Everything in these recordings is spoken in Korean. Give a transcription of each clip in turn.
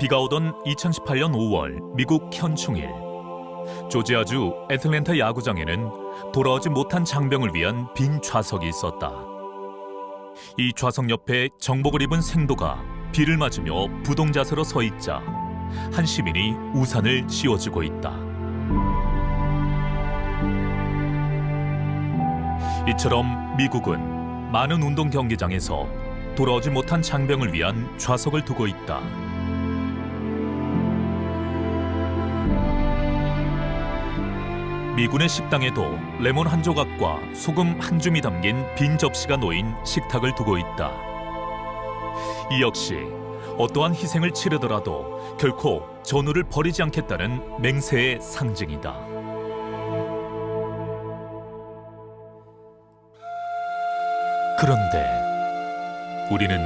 비가 오던 2018년 5월 미국 현충일, 조지아주 애틀랜타 야구장에는 돌아오지 못한 장병을 위한 빈 좌석이 있었다. 이 좌석 옆에 정복을 입은 생도가 비를 맞으며 부동자세로 서 있자 한 시민이 우산을 씌워주고 있다. 이처럼 미국은 많은 운동 경기장에서 돌아오지 못한 장병을 위한 좌석을 두고 있다. 미군의 식당에도 레몬 한 조각과 소금 한 줌이 담긴 빈 접시가 놓인 식탁을 두고 있다. 이 역시 어떠한 희생을 치르더라도 결코 전우를 버리지 않겠다는 맹세의 상징이다. 그런데 우리는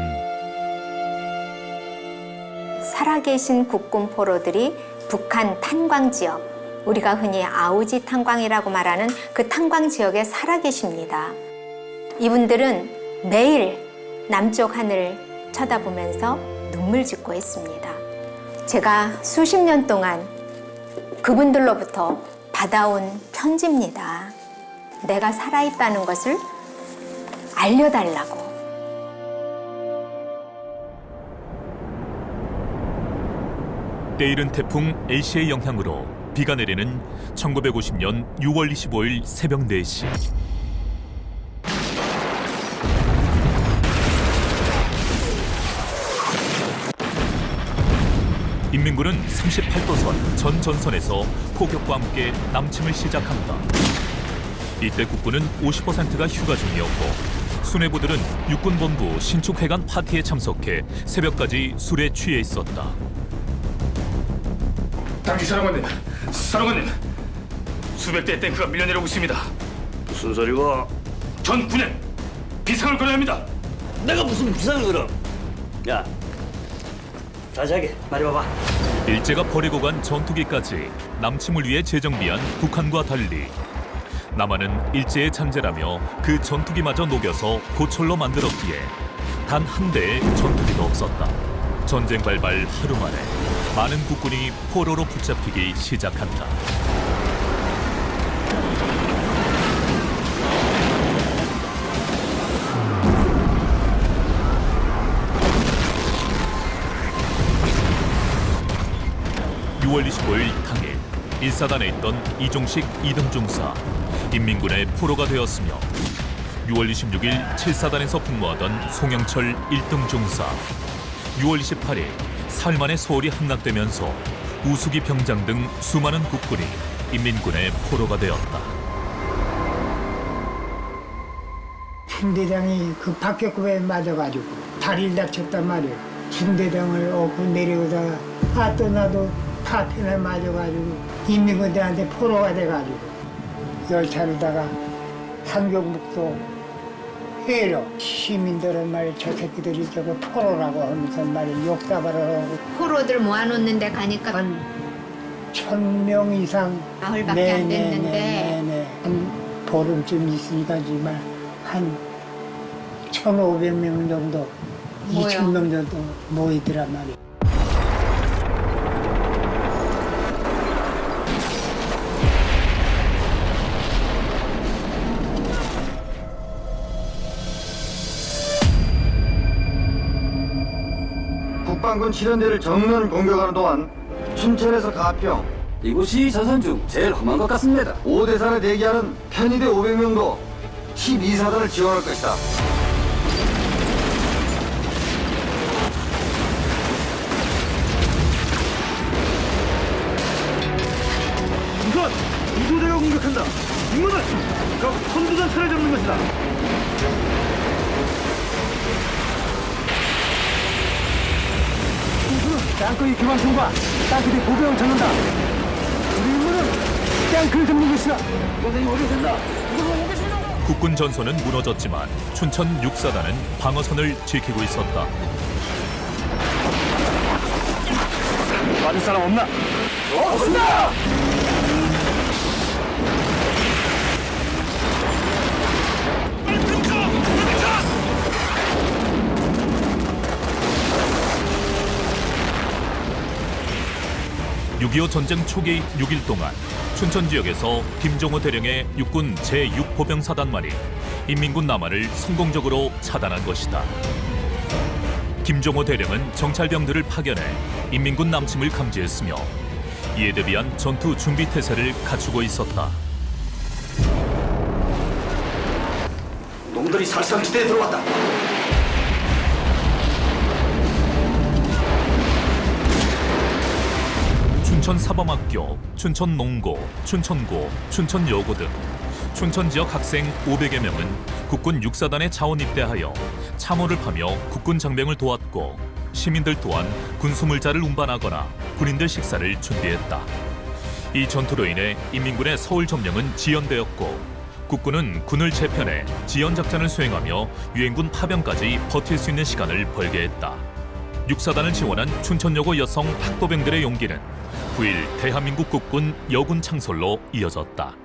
살아계신 국군 포로들이 북한 탄광 지역, 우리가 흔히 아우지 탄광이라고 말하는 그 탄광 지역에 살아계십니다. 이분들은 매일 남쪽 하늘을 쳐다보면서 눈물 짓고 있습니다. 제가 수십 년 동안 그분들로부터 받아온 편지입니다. 내가 살아있다는 것을 알려달라고. 때이른 태풍 엘시의 영향으로 비가 내리는 1950년 6월 25일 새벽 4시. 인민군은 38도선 전 전선에서 포격과 함께 남침을 시작한다. 이때 국군은 50%가 휴가 중이었고 수뇌부들은 육군본부 신축회관 파티에 참석해 새벽까지 술에 취해 있었다. 당시 사령관님, 수백 대의 탱크가 밀려내려오고 있습니다. 무슨 소리고? 전 군엔 비상을 걸어야 합니다. 내가 무슨 비상을 걸어? 야, 다시 하게 말해봐봐. 일제가 버리고 간 전투기까지 남침을 위해 재정비한 북한과 달리 남한은 일제의 잔재라며 그 전투기마저 녹여서 고철로 만들었기에 단 한 대의 전투기도 없었다. 전쟁 발발 하루 만에 많은 국군이 포로로 붙잡히기 시작한다. (6월 25일) 당일 1사단에 있던 이종식 2등 중사 인민군의 포로가 되었으며 6월 26일 7사단에서 복무하던 송영철 1등 중사 6월 28일 사흘 만에 서울이 함락되면서 우수기 병장 등 수많은 국군이 인민군의 포로가 되었다. 중대장이 그 박격급에 맞아가지고 다리를 다쳤단 말이에요. 중대장을 얻고 내려오다가 또 나도 파편에 맞아가지고 인민군들한테 포로가 돼가지고 열차로다가 상경북도 해로 시민들은 말이야 저 새끼들이 저거 포로라고 하면서 말이야 욕사발을 하고 포로들 모아놓는 데 가니까 한 1,000명 이상 나흘밖에 안 됐는데 네네네. 한 보름쯤 있으니까지만 한 1,500명 정도 2,000명 정도 모이더란 말이야. 국방군 실현대를 정면 공격하는 동안 춘천에서 가평 이곳이 전선 중 제일 험한 것 같습니다. 5대산에 대기하는 편의대 500명도 12사단을 지원할 것이다. 우선 이소대가 공격한다. 임무는 적 선두단차를 잡는 것이다. 땅굴이 교환선과 땅굴이 보병을 잡는다. 우리 임무는 땅굴을 잡는 것이다. 국군 전선은 무너졌지만 춘천 6사단은 방어선을 지키고 있었다. 맞을 사람 없나? 없습니다! 6.25 전쟁 초기 6일 동안 춘천 지역에서 김종호 대령의 육군 제6보병사단만이 인민군 남하를 성공적으로 차단한 것이다. 김종호 대령은 정찰병들을 파견해 인민군 남침을 감지했으며 이에 대비한 전투 준비 태세를 갖추고 있었다. 놈들이 살상지대에 들어왔다. 춘천 사범학교, 춘천 농고, 춘천고, 춘천여고 등 춘천 지역 학생 500여 명은 국군 육사단에 자원 입대하여 참호를 하며 국군 장병을 도왔고 시민들 또한 군수물자를 운반하거나 군인들 식사를 준비했다. 이 전투로 인해 인민군의 서울 점령은 지연되었고 국군은 군을 재편해 지연 작전을 수행하며 유엔군 파병까지 버틸 수 있는 시간을 벌게 했다. 육사단을 지원한 춘천여고 여성 학도병들의 용기는 9일 대한민국 국군 여군 창설로 이어졌다.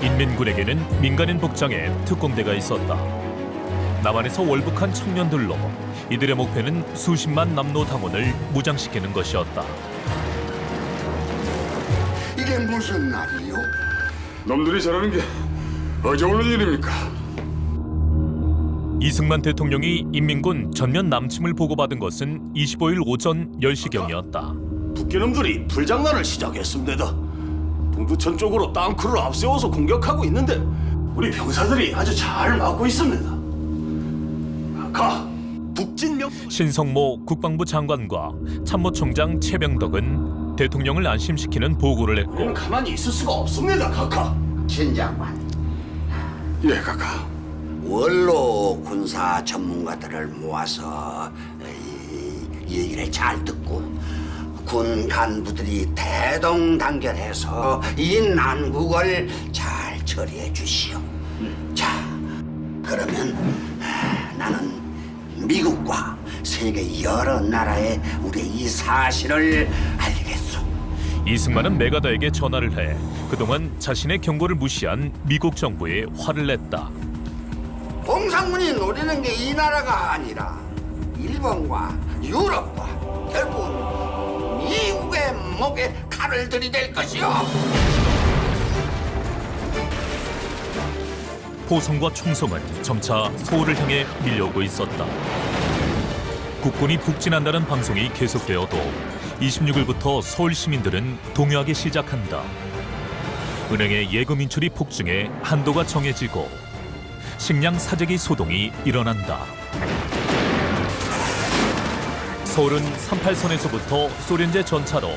인민군에게는 민간인 복장의 특공대가 있었다. 남한에서 월북한 청년들로 이들의 목표는 수십만 남노당원을 무장시키는 것이었다. 이게 무슨 날이요? 놈들이 저러는 게 어제 오는 일입니까? 이승만 대통령이 인민군 전면 남침을 보고받은 것은 25일 오전 10시경이었다. 북괴놈들이 불장난을 시작했습니다. 동두천 쪽으로 땅크를 앞세워서 공격하고 있는데 우리 병사들이 아주 잘 막고 있습니다. 북진명 신성모 국방부 장관과 참모총장 최병덕은 대통령을 안심시키는 보고를 했고 우리는 가만히 있을 수가 없습니다. 카카. 신 장관, 예, 카카. 원로 군사 전문가들을 모아서 이 얘기를 잘 듣고 군 간부들이 대동단결해서 이 난국을 잘 처리해 주시오. 자, 그러면 나는 미국과 세계 여러 나라에 우리의 이 사실을 알리겠소. 이승만은 메가더에게 전화를 해 그동안 자신의 경고를 무시한 미국 정부에 화를 냈다. 홍상문이 노리는 게 이 나라가 아니라 일본과 유럽과 결국은 미국의 목에 칼을 들이댈 것이오. 포성과 총성은 점차 서울을 향해 밀려오고 있었다. 국군이 북진한다는 방송이 계속되어도 26일부터 서울 시민들은 동요하기 시작한다. 은행의 예금 인출이 폭증해 한도가 정해지고 식량 사재기 소동이 일어난다. 서울은 38선에서부터 소련제 전차로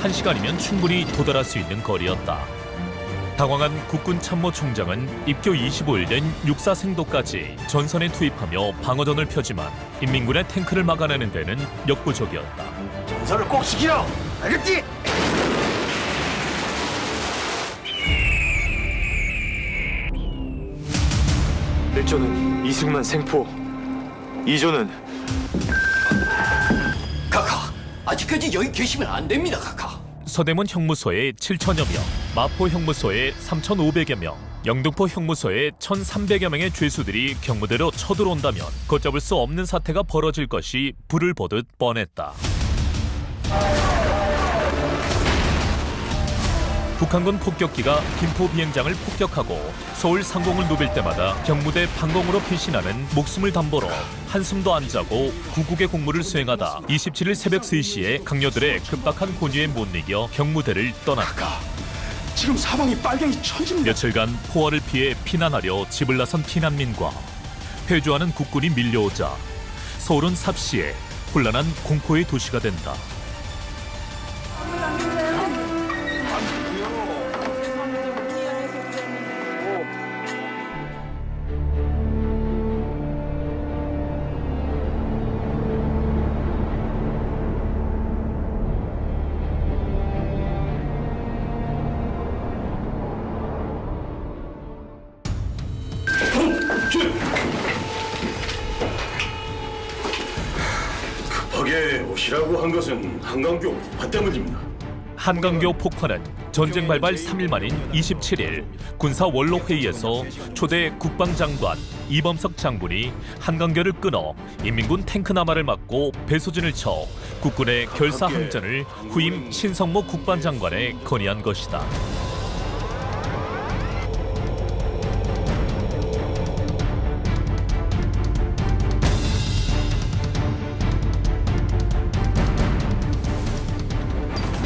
1시간이면 충분히 도달할 수 있는 거리였다. 당황한 국군 참모총장은 입교 25일 된 육사 생도까지 전선에 투입하며 방어전을 펴지만 인민군의 탱크를 막아내는 데는 역부족이었다. 전사를 꼭 지키라. 알겠지? 일조는 이승만 생포, 2조는 카카. 아직까지 여기 계시면 안 됩니다. 카카. 서대문 형무소에 7,000여 명, 마포 형무소에 3,500여 명, 영등포 형무소에 1,300여 명의 죄수들이 경무대로 쳐들어온다면 걷잡을 수 없는 사태가 벌어질 것이 불을 보듯 뻔했다. 북한군 폭격기가 김포 비행장을 폭격하고 서울 상공을 누빌 때마다 경무대 방공으로 피신하는 목숨을 담보로 한숨도 안 자고 구국의 공무를 수행하다 27일 새벽 3시에 강요들의 급박한 권유에 못 이겨 경무대를 떠났다. 지금 사방이 빨갱이 천지입니다. 며칠간 포화를 피해 피난하려 집을 나선 피난민과 회주하는 국군이 밀려오자 서울은 삽시에 혼란한 공포의 도시가 된다. 급하게 오시라고 한 것은 한강교 화 때문입니다. 한강교 폭파는 전쟁 발발 3일 만인 27일 군사 원로 회의에서 초대 국방장관 이범석 장군이 한강교를 끊어 인민군 탱크 남하를 막고 배수진을 쳐 국군의 결사 항전을 후임 신성모 국방장관에 건의한 것이다.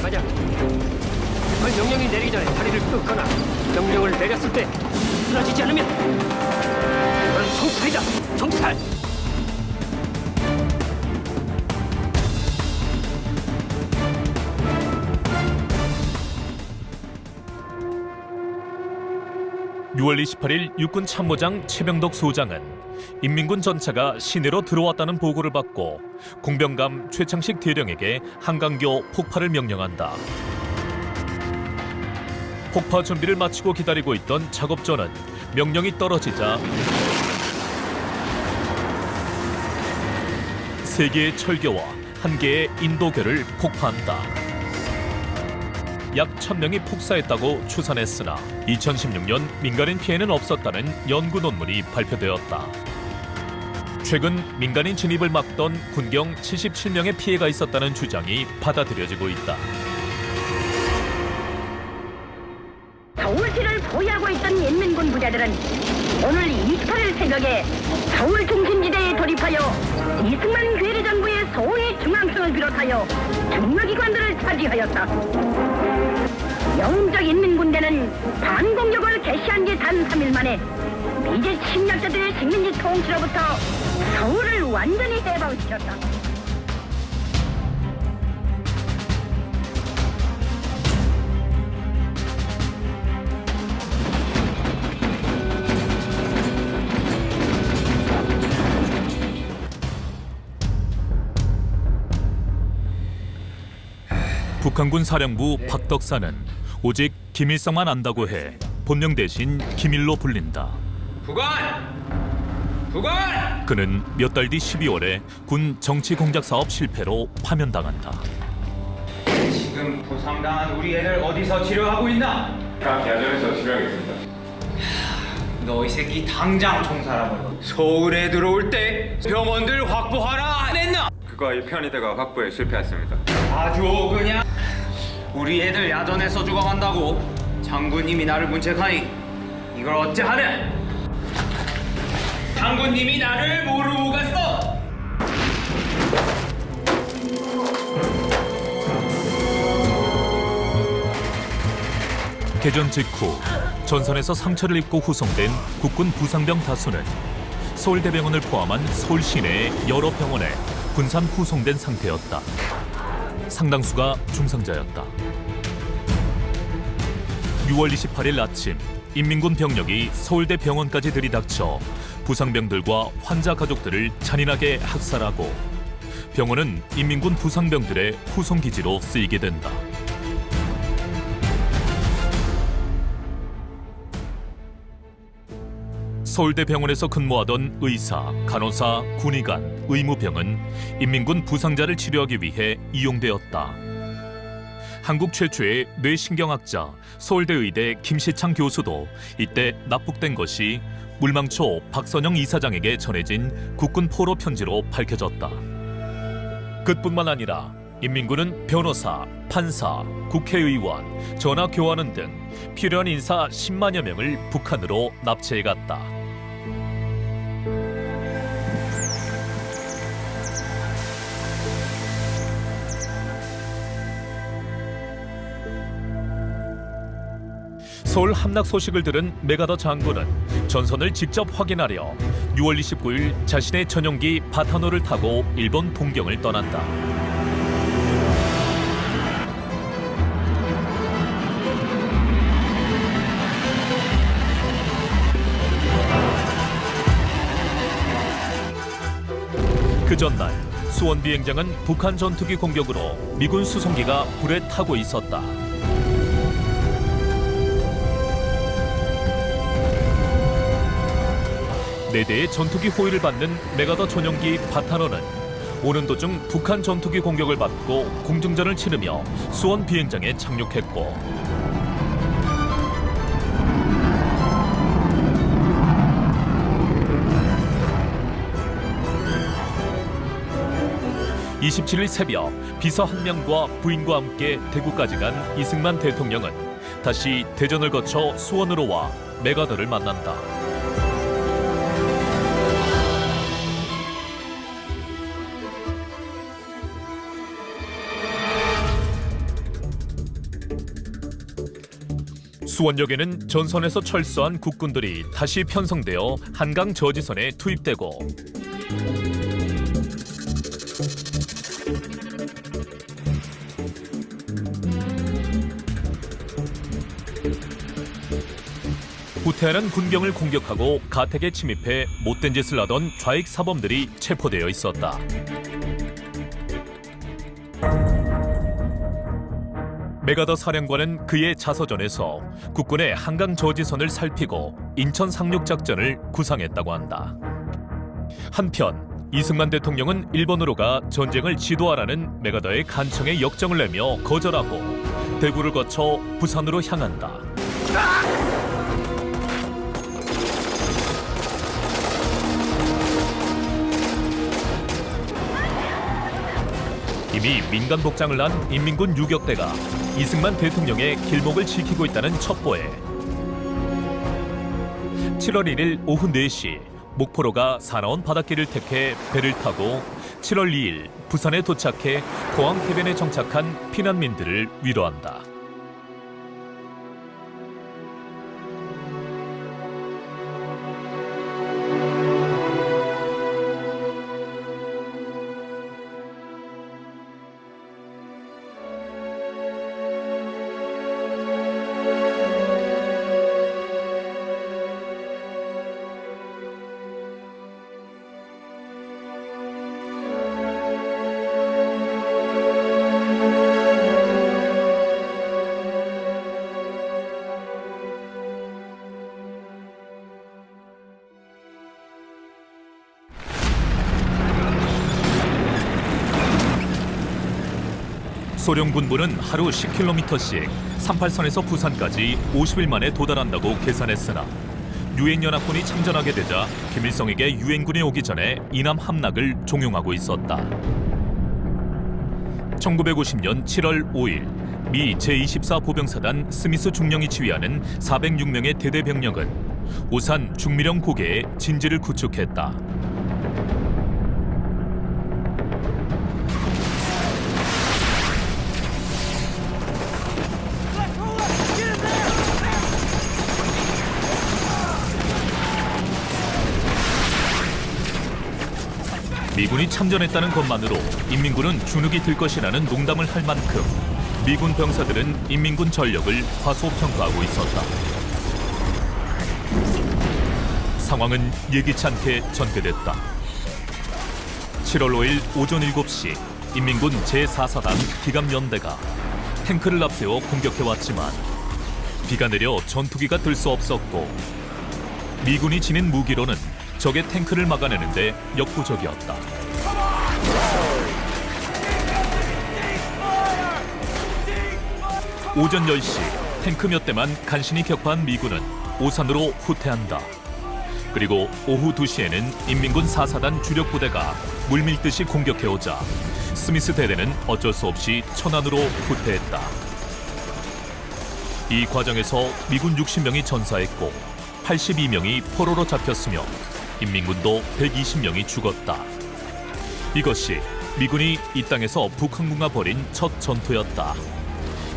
가자. 명령이 내리기 전에 다리를 끊거나 명령을 내렸을 때 쓰러지지 않으면 이건 총살이다. 총살. (6월 28일) 육군 참모장 최병덕 소장은 인민군 전차가 시내로 들어왔다는 보고를 받고 공병감 최창식 대령에게 한강교 폭파를 명령한다. 폭파 준비를 마치고 기다리고 있던 작업조는 명령이 떨어지자 3개의 철교와 1개의 인도교를 폭파한다. 약 1000명이 폭사했다고 추산했으나 2016년 민간인 피해는 없었다는 연구 논문이 발표되었다. 최근 민간인 진입을 막던 군경 77명의 피해가 있었다는 주장이 받아들여지고 있다. 서울시를 보유하고 있던 인민군 부대들은 오늘 28일 새벽에 서울 중심지대에 돌입하여 이승만 괴뢰정부의 소위 중앙청을 비롯하여 중요기관들을 차지하였다. 영웅적 인민군대는 반공격을 개시한 지 단 3일 만에 미제 침략자들의 식민지 통치로부터 서울을 완전히 해방시켰다. 북한군 사령부 박덕사는 오직 김일성만 안다고 해 본명 대신 김일로 불린다. 부관! 그는 몇 달 뒤 12월에 군 정치 공작 사업 실패로 파면당한다. 지금 부상당한 우리 애들 어디서 치료하고 있나? 각 야전에서 치료하겠습니다. 너 이 새끼 당장 총살아버려. 서울에 들어올 때 병원들 확보하라 안 했나? 그거 이 편의대가 확보에 실패했습니다. 아주 그냥 우리 애들 야전에서 죽어간다고 장군님이 나를 문책하니 이걸 어째 하냐? 장군님이 나를 모르고 갔어. 개전 직후 전선에서 상처를 입고 후송된 국군 부상병 다수는 서울대병원을 포함한 서울 시내의 여러 병원에 분산 후송된 상태였다. 상당수가 중상자였다. 6월 28일 아침 인민군 병력이 서울대 병원까지 들이닥쳐 부상병들과 환자 가족들을 잔인하게 학살하고 병원은 인민군 부상병들의 후송기지로 쓰이게 된다. 서울대 병원에서 근무하던 의사, 간호사, 군의관, 의무병은 인민군 부상자를 치료하기 위해 이용되었다. 한국 최초의 뇌신경학자 서울대 의대 김시창 교수도 이때 납북된 것이 물망초 박선영 이사장에게 전해진 국군 포로 편지로 밝혀졌다. 그뿐만 아니라 인민군은 변호사, 판사, 국회의원, 전화교환원 등 필요한 인사 10만여 명을 북한으로 납치해갔다. 서울 함락 소식을 들은 메가더 장군은 전선을 직접 확인하려 6월 29일 자신의 전용기 바타노를 타고 일본 동경을 떠난다. 그 전날 수원 비행장은 북한 전투기 공격으로 미군 수송기가 불에 타고 있었다. 네 대의 전투기 호위를 받는 메가더 전용기 바타노는 오는 도중 북한 전투기 공격을 받고 공중전을 치르며 수원 비행장에 착륙했고, 27일 새벽 비서 한 명과 부인과 함께 대구까지 간 이승만 대통령은 다시 대전을 거쳐 수원으로 와 메가더를 만난다. 수원역에는 전선에서 철수한 국군들이 다시 편성되어 한강 저지선에 투입되고, 후퇴하는 군병을 공격하고 가택에 침입해 못된 짓을 하던 좌익 사범들이 체포되어 있었다. 메가더 사령관은 그의 자서전에서 국군의 한강 저지선을 살피고 인천 상륙 작전을 구상했다고 한다. 한편 이승만 대통령은 일본으로 가 전쟁을 지도하라는 메가더의 간청에 역정을 내며 거절하고 대구를 거쳐 부산으로 향한다. 이미 민간 복장을 한 인민군 유격대가 이승만 대통령의 길목을 지키고 있다는 첩보에 7월 1일 오후 4시 목포로가 사나운 바닷길을 택해 배를 타고 7월 2일 부산에 도착해 포항 해변에 정착한 피난민들을 위로한다. 소련 군부는 하루 10km씩 38선에서 부산까지 50일 만에 도달한다고 계산했으나 유엔연합군이 참전하게 되자 김일성에게 유엔군이 오기 전에 이남 함락을 종용하고 있었다. 1950년 7월 5일 미 제24 보병사단 스미스 중령이 지휘하는 406명의 대대 병력은 오산 중미령 고개에 진지를 구축했다. 미군이 참전했다는 것만으로 인민군은 주눅이 들 것이라는 농담을 할 만큼 미군 병사들은 인민군 전력을 과소평가하고 있었다. 상황은 예기치 않게 전개됐다. 7월 5일 오전 7시 인민군 제4사단 기갑연대가 탱크를 앞세워 공격해왔지만 비가 내려 전투기가 들 수 없었고 미군이 지닌 무기로는 적의 탱크를 막아내는데 역부족이었다. 오전 10시 탱크 몇 대만 간신히 격파한 미군은 오산으로 후퇴한다. 그리고 오후 2시에는 인민군 4사단 주력 부대가 물밀듯이 공격해오자 스미스 대대는 어쩔 수 없이 천안으로 후퇴했다. 이 과정에서 미군 60명이 전사했고 82명이 포로로 잡혔으며 인민군도 120명이 죽었다. 이것이 미군이 이 땅에서 북한군과 벌인 첫 전투였다.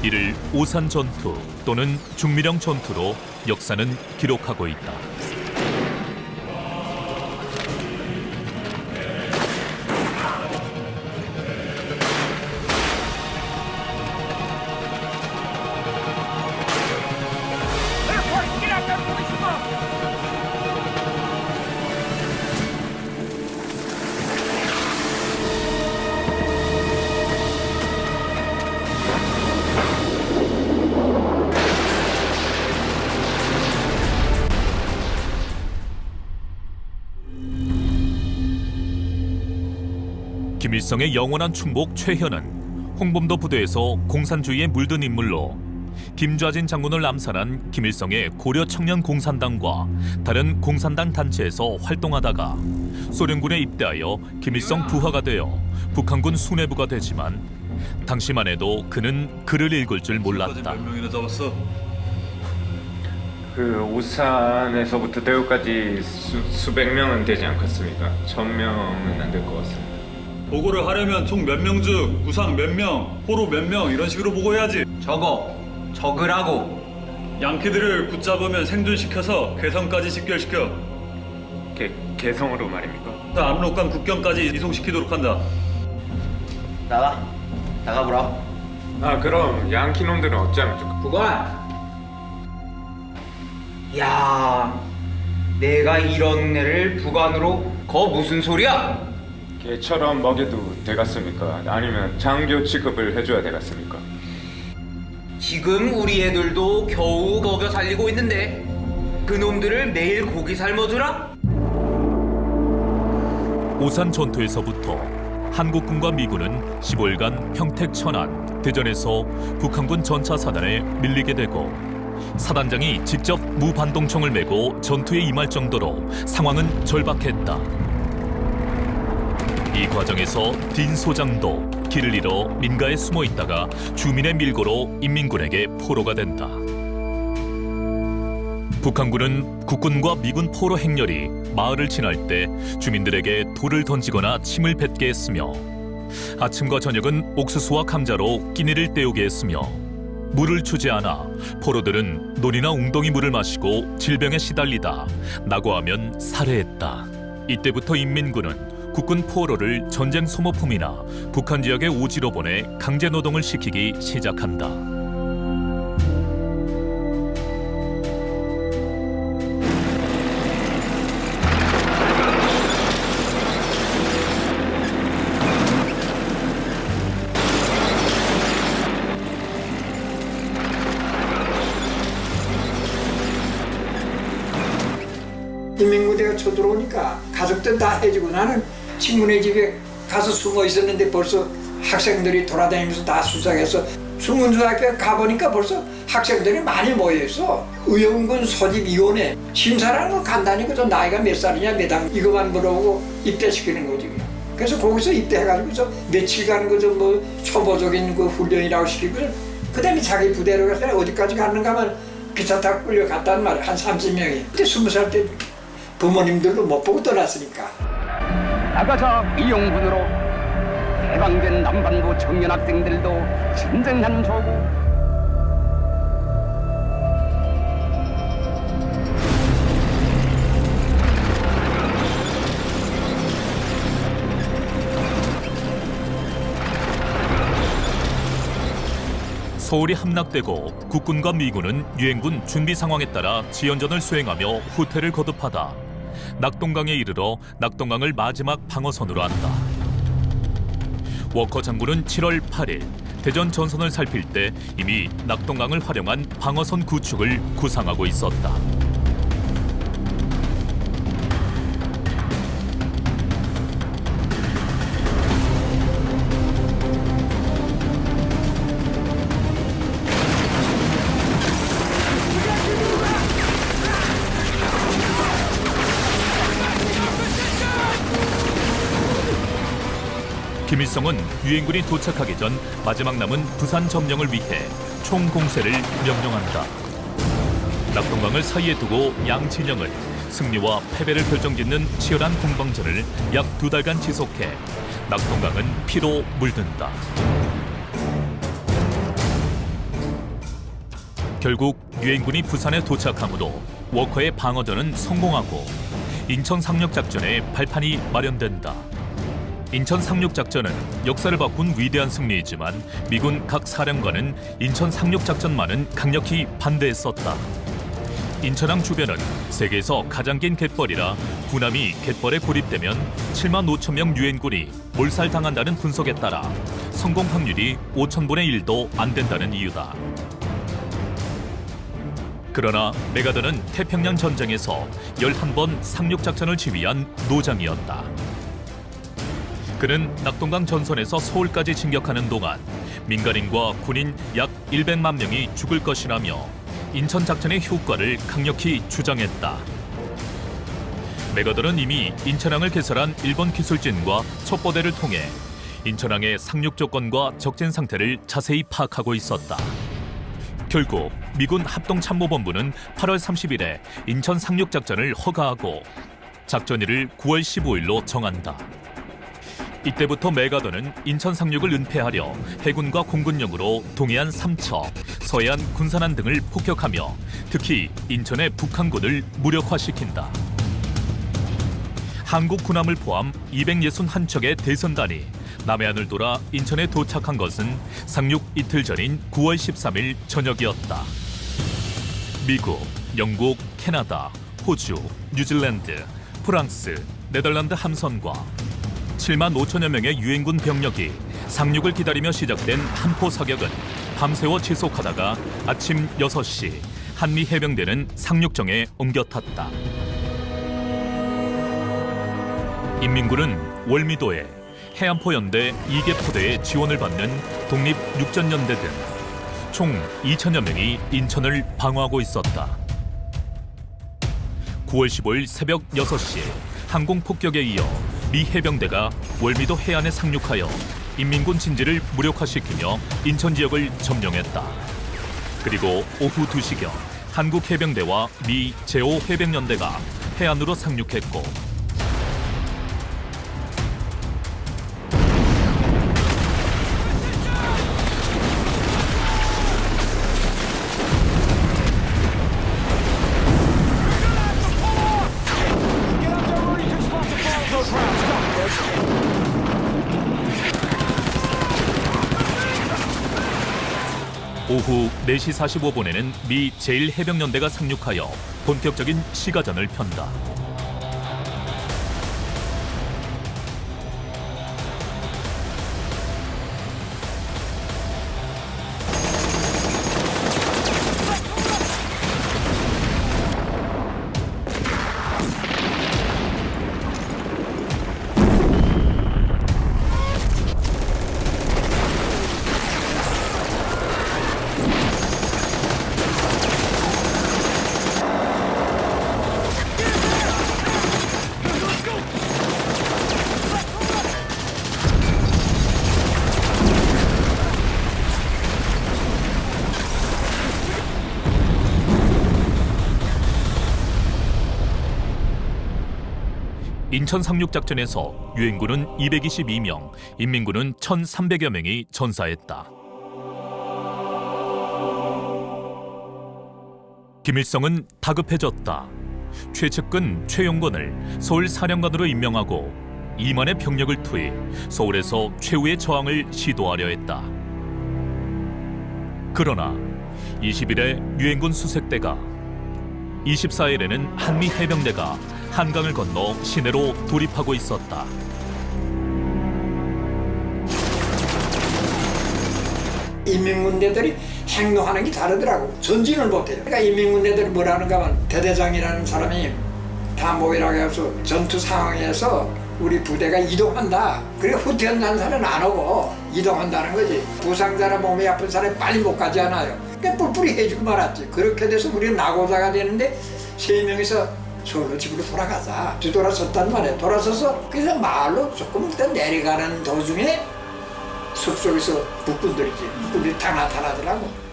이를 오산 전투 또는 중미령 전투로 역사는 기록하고 있다. 김일성의 영원한 충복 최현은 홍범도 부대에서 공산주의에 물든 인물로 김좌진 장군을 암살한 김일성의 고려 청년 공산당과 다른 공산당 단체에서 활동하다가 소련군에 입대하여 김일성 부하가 되어 북한군 수뇌부가 되지만 당시만 해도 그는 글을 읽을 줄 몰랐다. 몇 명이나 잡았어? 그 오산에서부터 대구까지 수백 명은 되지 않겠습니까? 1000명은 안 될 것 같습니다. 보고를 하려면 총 몇 명 중 구상 몇 명, 포로 몇 명 이런 식으로 보고해야지. 적으라고. 양키들을 붙잡으면 생존시켜서 개성까지 집결시켜. 개성으로 말입니까? 압록강 국경까지 이송시키도록 한다. 나가보라. 그럼 양키 놈들은 어쩌면 좋까? 부관! 야, 내가 이런 애를 부관으로 거 무슨 소리야? 개처럼 먹여도 되겠습니까? 아니면 장교 취급을 해줘야 되겠습니까? 지금 우리 애들도 겨우 먹여 살리고 있는데 그 놈들을 매일 고기 삶아주라? 오산 전투에서부터 한국군과 미군은 15일간 평택, 천안, 대전에서 북한군 전차 사단에 밀리게 되고 사단장이 직접 무반동총을 메고 전투에 임할 정도로 상황은 절박했다. 이 과정에서 딘 소장도 길을 잃어 민가에 숨어 있다가 주민의 밀고로 인민군에게 포로가 된다. 북한군은 국군과 미군 포로 행렬이 마을을 지날 때 주민들에게 돌을 던지거나 침을 뱉게 했으며 아침과 저녁은 옥수수와 감자로 끼니를 때우게 했으며 물을 주지 않아 포로들은 논이나 웅덩이 물을 마시고 질병에 시달리다 낙오하면 살해했다. 이때부터 인민군은 국군 포로를 전쟁 소모품이나 북한 지역의 오지로 보내 강제 노동을 시키기 시작한다. 인민부대가 쳐들어오니까 가족들 다 해주고 나는 친구네 집에 가서 숨어 있었는데 벌써 학생들이 돌아다니면서 다 수색해서 순문중학교에 가보니까 벌써 학생들이 많이 모여있어. 의용군 소집위원회 심사라는 거 간단히 그저 나이가 몇 살이냐 몇 학 이거만 물어보고 입대시키는 거지. 그래서 거기서 입대해가지고 며칠간 그저 뭐 초보적인 그 훈련이라고 시키고 그 다음에 자기 부대로 가서 어디까지 갔는가 하면 기차 타고 끌려갔단 말이야. 한 30명이. 그때 20살 때 부모님들도 못 보고 떠났으니까. 나가자 이용군으로 해방된 남반부 청년 학생들도 진정한 조국. 서울이 함락되고 국군과 미군은 유엔군 준비 상황에 따라 지연전을 수행하며 후퇴를 거듭하다 낙동강에 이르러 낙동강을 마지막 방어선으로 한다. 워커 장군은 7월 8일 대전 전선을 살필 때 이미 낙동강을 활용한 방어선 구축을 구상하고 있었다. 김일성은 유엔군이 도착하기 전 마지막 남은 부산 점령을 위해 총공세를 명령한다. 낙동강을 사이에 두고 양 진영은 승리와 패배를 결정짓는 치열한 공방전을 약 2달간 지속해 낙동강은 피로 물든다. 결국 유엔군이 부산에 도착하므로 워커의 방어전은 성공하고 인천 상륙작전의 발판이 마련된다. 인천 상륙작전은 역사를 바꾼 위대한 승리이지만 미군 각 사령관은 인천 상륙작전만은 강력히 반대했었다. 인천항 주변은 세계에서 가장 긴 갯벌이라 군함이 갯벌에 고립되면 7만 5천 명 유엔군이 몰살당한다는 분석에 따라 성공 확률이 5,000분의 1도 안 된다는 이유다. 그러나 메가더는 태평양 전쟁에서 11번 상륙작전을 지휘한 노장이었다. 그는 낙동강 전선에서 서울까지 진격하는 동안 민간인과 군인 약 100만 명이 죽을 것이라며 인천 작전의 효과를 강력히 주장했다. 메가더는 이미 인천항을 개설한 일본 기술진과 첩보대를 통해 인천항의 상륙 조건과 적진 상태를 자세히 파악하고 있었다. 결국 미군 합동참모본부는 8월 30일에 인천 상륙 작전을 허가하고 작전일을 9월 15일로 정한다. 이때부터 메가더는 인천 상륙을 은폐하려 해군과 공군력으로 동해안 삼척, 서해안 군산안 등을 폭격하며 특히 인천의 북한군을 무력화시킨다. 한국 군함을 포함 261척의 대선단이 남해안을 돌아 인천에 도착한 것은 상륙 이틀 전인 9월 13일 저녁이었다. 미국, 영국, 캐나다, 호주, 뉴질랜드, 프랑스, 네덜란드 함선과 7만 5천여 명의 유엔군 병력이 상륙을 기다리며 시작된 한포 사격은 밤새워 지속하다가 아침 6시 한미 해병대는 상륙정에 옮겨탔다. 인민군은 월미도에 해안포연대 2개 포대의 지원을 받는 독립육전연대 등 총 2천여 명이 인천을 방어하고 있었다. 9월 15일 새벽 6시 항공폭격에 이어 미 해병대가 월미도 해안에 상륙하여 인민군 진지를 무력화시키며 인천 지역을 점령했다. 그리고 오후 2시경 한국 해병대와 미 제5 해병연대가 해안으로 상륙했고 오후 4시 45분에는 미 제1해병연대가 상륙하여 본격적인 시가전을 편다. 인천 상륙작전에서 유엔군은 222명, 인민군은 1,300여 명이 전사했다. 김일성은 다급해졌다. 최측근 최용건을 서울 사령관으로 임명하고 2만의 병력을 투입, 서울에서 최후의 저항을 시도하려 했다. 그러나 20일에 유엔군 수색대가, 24일에는 한미 해병대가 한강을 건너 시내로 돌입하고 있었다. 인민군대들이 행동하는 게 다르더라고. 전진을 못해요. 그러니까 인민군대들이 뭐라는가 하면 대대장이라는 사람이 담보이라고 해서 전투 상황에서 우리 부대가 이동한다. 그래 후퇴한 난사는 안 오고 이동한다는 거지. 부상자나 몸이 아픈 사람이 빨리 못 가지 않아요. 그러니까 뿔뿔이 해주고 말았지. 그렇게 돼서 우리는 나고자가 되는데 3명이서 서울로 집으로 돌아가자. 뒤돌아섰단 말이에요. 돌아서서 그래서 마을로 조금 더 내려가는 도중에 숲속에서 북군들이 다 나타나더라고.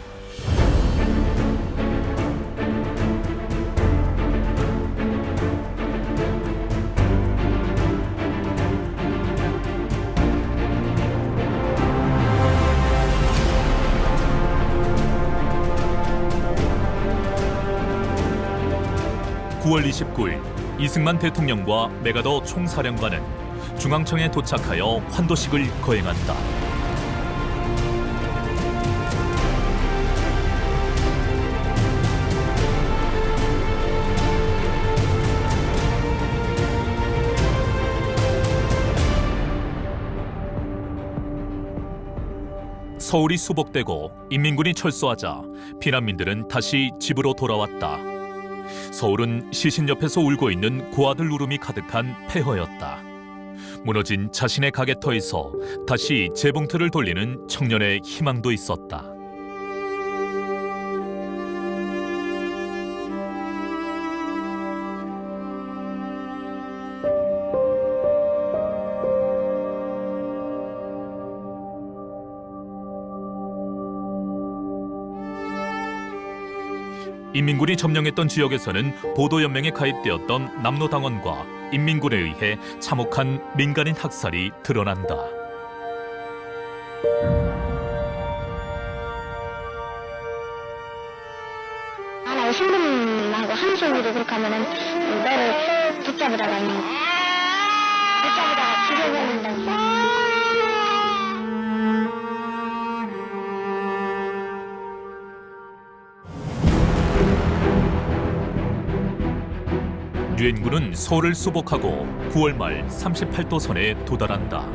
(9월 29일) 이승만 대통령과 메가더 총사령관은 중앙청에 도착하여 환도식을 거행한다. 서울이 수복되고 인민군이 철수하자 피난민들은 다시 집으로 돌아왔다. 서울은 시신 옆에서 울고 있는 고아들 울음이 가득한 폐허였다. 무너진 자신의 가게터에서 다시 재봉틀을 돌리는 청년의 희망도 있었다. 인민군이 점령했던 지역에서는 보도연맹에 가입되었던 남로당원과 인민군에 의해 참혹한 민간인 학살이 드러난다. 만약에 신분하고 한수으로 그렇게 하면은 너를 붙잡으다가 죽여버린다고. 유엔군은 서울을 수복하고 9월 말 38도 선에 도달한다.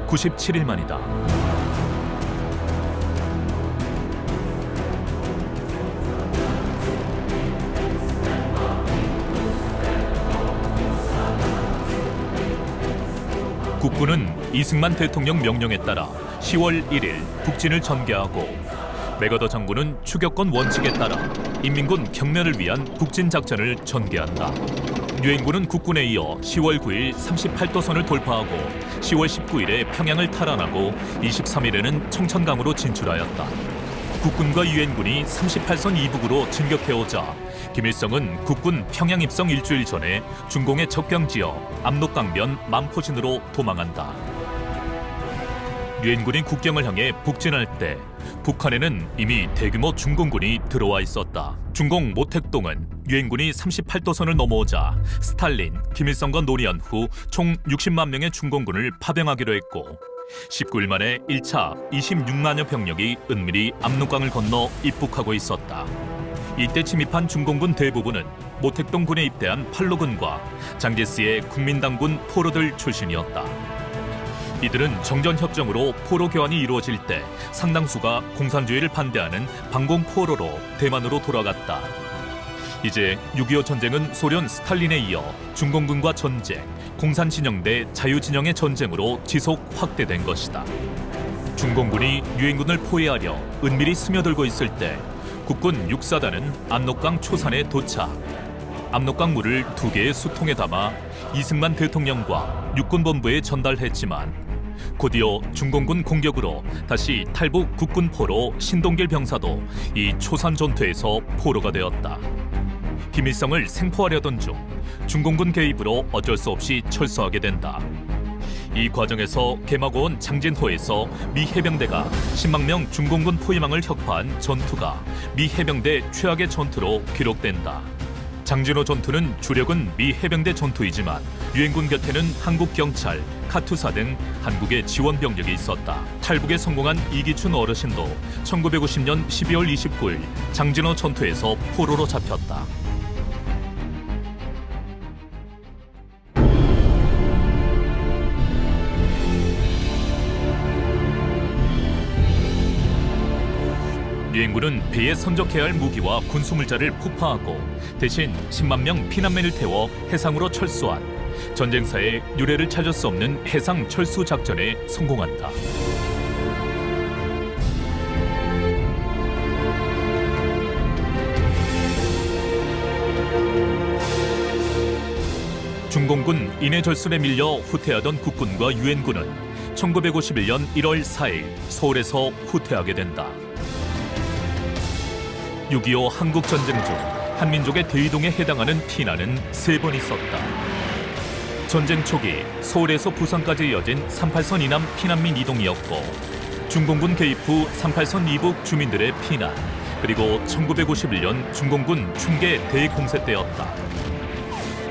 97일 만이다. 국군은 이승만 대통령 명령에 따라 10월 1일 북진을 전개하고 맥어더 장군은 추격권 원칙에 따라 인민군 경멸을 위한 북진 작전을 전개한다. 유엔군은 국군에 이어 10월 9일 38도 선을 돌파하고 10월 19일에 평양을 탈환하고 23일에는 청천강으로 진출하였다. 국군과 유엔군이 38선 이북으로 진격해오자 김일성은 국군 평양 입성 일주일 전에 중공의 접경 지역 압록강변 만포진으로 도망한다. 유엔군이 국경을 향해 북진할 때 북한에는 이미 대규모 중공군이 들어와 있었다. 중공 모택동은 유엔군이 38도선을 넘어오자 스탈린, 김일성과 논의한 후 총 60만 명의 중공군을 파병하기로 했고 19일 만에 1차 26만여 병력이 은밀히 압록강을 건너 입북하고 있었다. 이때 침입한 중공군 대부분은 모택동군에 입대한 팔로군과 장제스의 국민당군 포로들 출신이었다. 이들은 정전협정으로 포로 교환이 이루어질 때 상당수가 공산주의를 반대하는 반공포로로 대만으로 돌아갔다. 이제 6.25 전쟁은 소련 스탈린에 이어 중공군과 전쟁, 공산진영 대 자유진영의 전쟁으로 지속 확대된 것이다. 중공군이 유엔군을 포위하려 은밀히 스며들고 있을 때 국군 6사단은 압록강 초산에 도착. 압록강 물을 2개의 수통에 담아 이승만 대통령과 육군본부에 전달했지만 곧이어 중공군 공격으로 다시 탈북 국군포로 신동길 병사도 이 초산 전투에서 포로가 되었다. 김일성을 생포하려던 중 중공군 개입으로 어쩔 수 없이 철수하게 된다. 이 과정에서 개마고원 장진호에서 미 해병대가 10만 명 중공군 포위망을 혁파한 전투가 미 해병대 최악의 전투로 기록된다. 장진호 전투는 주력은 미 해병대 전투이지만 유엔군 곁에는 한국 경찰, 카투사 등 한국의 지원 병력이 있었다. 탈북에 성공한 이기춘 어르신도 1950년 12월 29일 장진호 전투에서 포로로 잡혔다. 유엔군은 배에 선적해야 할 무기와 군수물자를 폭파하고 대신 10만 명 피난민을 태워 해상으로 철수한 전쟁사의 유례를 찾을 수 없는 해상 철수 작전에 성공한다. 중공군 인해절순에 밀려 후퇴하던 국군과 유엔군은 1951년 1월 4일 서울에서 후퇴하게 된다. 6.25 한국전쟁 중 한민족의 대이동에 해당하는 피난은 3번 있었다. 전쟁 초기 서울에서 부산까지 이어진 38선 이남 피난민 이동이었고 중공군 개입 후 38선 이북 주민들의 피난, 그리고 1951년 중공군 충계 대공세 때였다.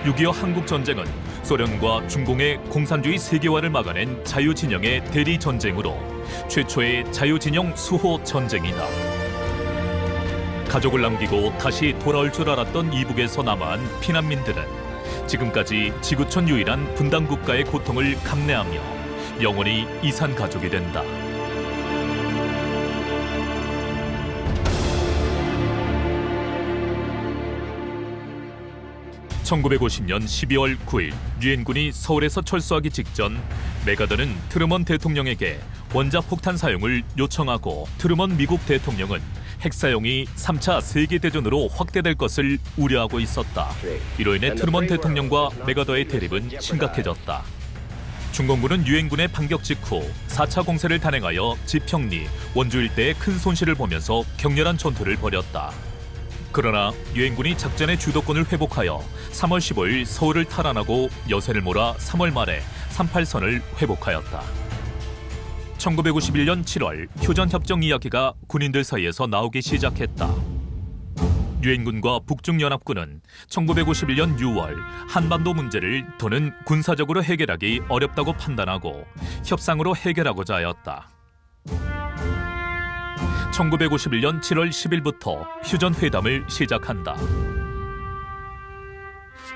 6.25 한국전쟁은 소련과 중공의 공산주의 세계화를 막아낸 자유진영의 대리전쟁으로 최초의 자유진영 수호 전쟁이다. 가족을 남기고 다시 돌아올 줄 알았던 이북에서 남아한 피난민들은 지금까지 지구촌 유일한 분단 국가의 고통을 감내하며 영원히 이산 가족이 된다. 1950년 12월 9일 유엔군이 서울에서 철수하기 직전 메가더는 트루먼 대통령에게 원자폭탄 사용을 요청하고 트루먼 미국 대통령은 핵 사용이 3차 세계대전으로 확대될 것을 우려하고 있었다. 이로 인해 트루먼 대통령과 메가더의 대립은 심각해졌다. 중공군은 유엔군의 반격 직후 4차 공세를 단행하여 지평리, 원주 일대의 큰 손실을 보면서 격렬한 전투를 벌였다. 그러나 유엔군이 작전의 주도권을 회복하여 3월 15일 서울을 탈환하고 여세를 몰아 3월 말에 38선을 회복하였다. 1951년 7월 휴전협정 이야기가 군인들 사이에서 나오기 시작했다. 유엔군과 북중연합군은 1951년 6월 한반도 문제를 더는 군사적으로 해결하기 어렵다고 판단하고 협상으로 해결하고자 하였다. 1951년 7월 10일부터 휴전회담을 시작한다.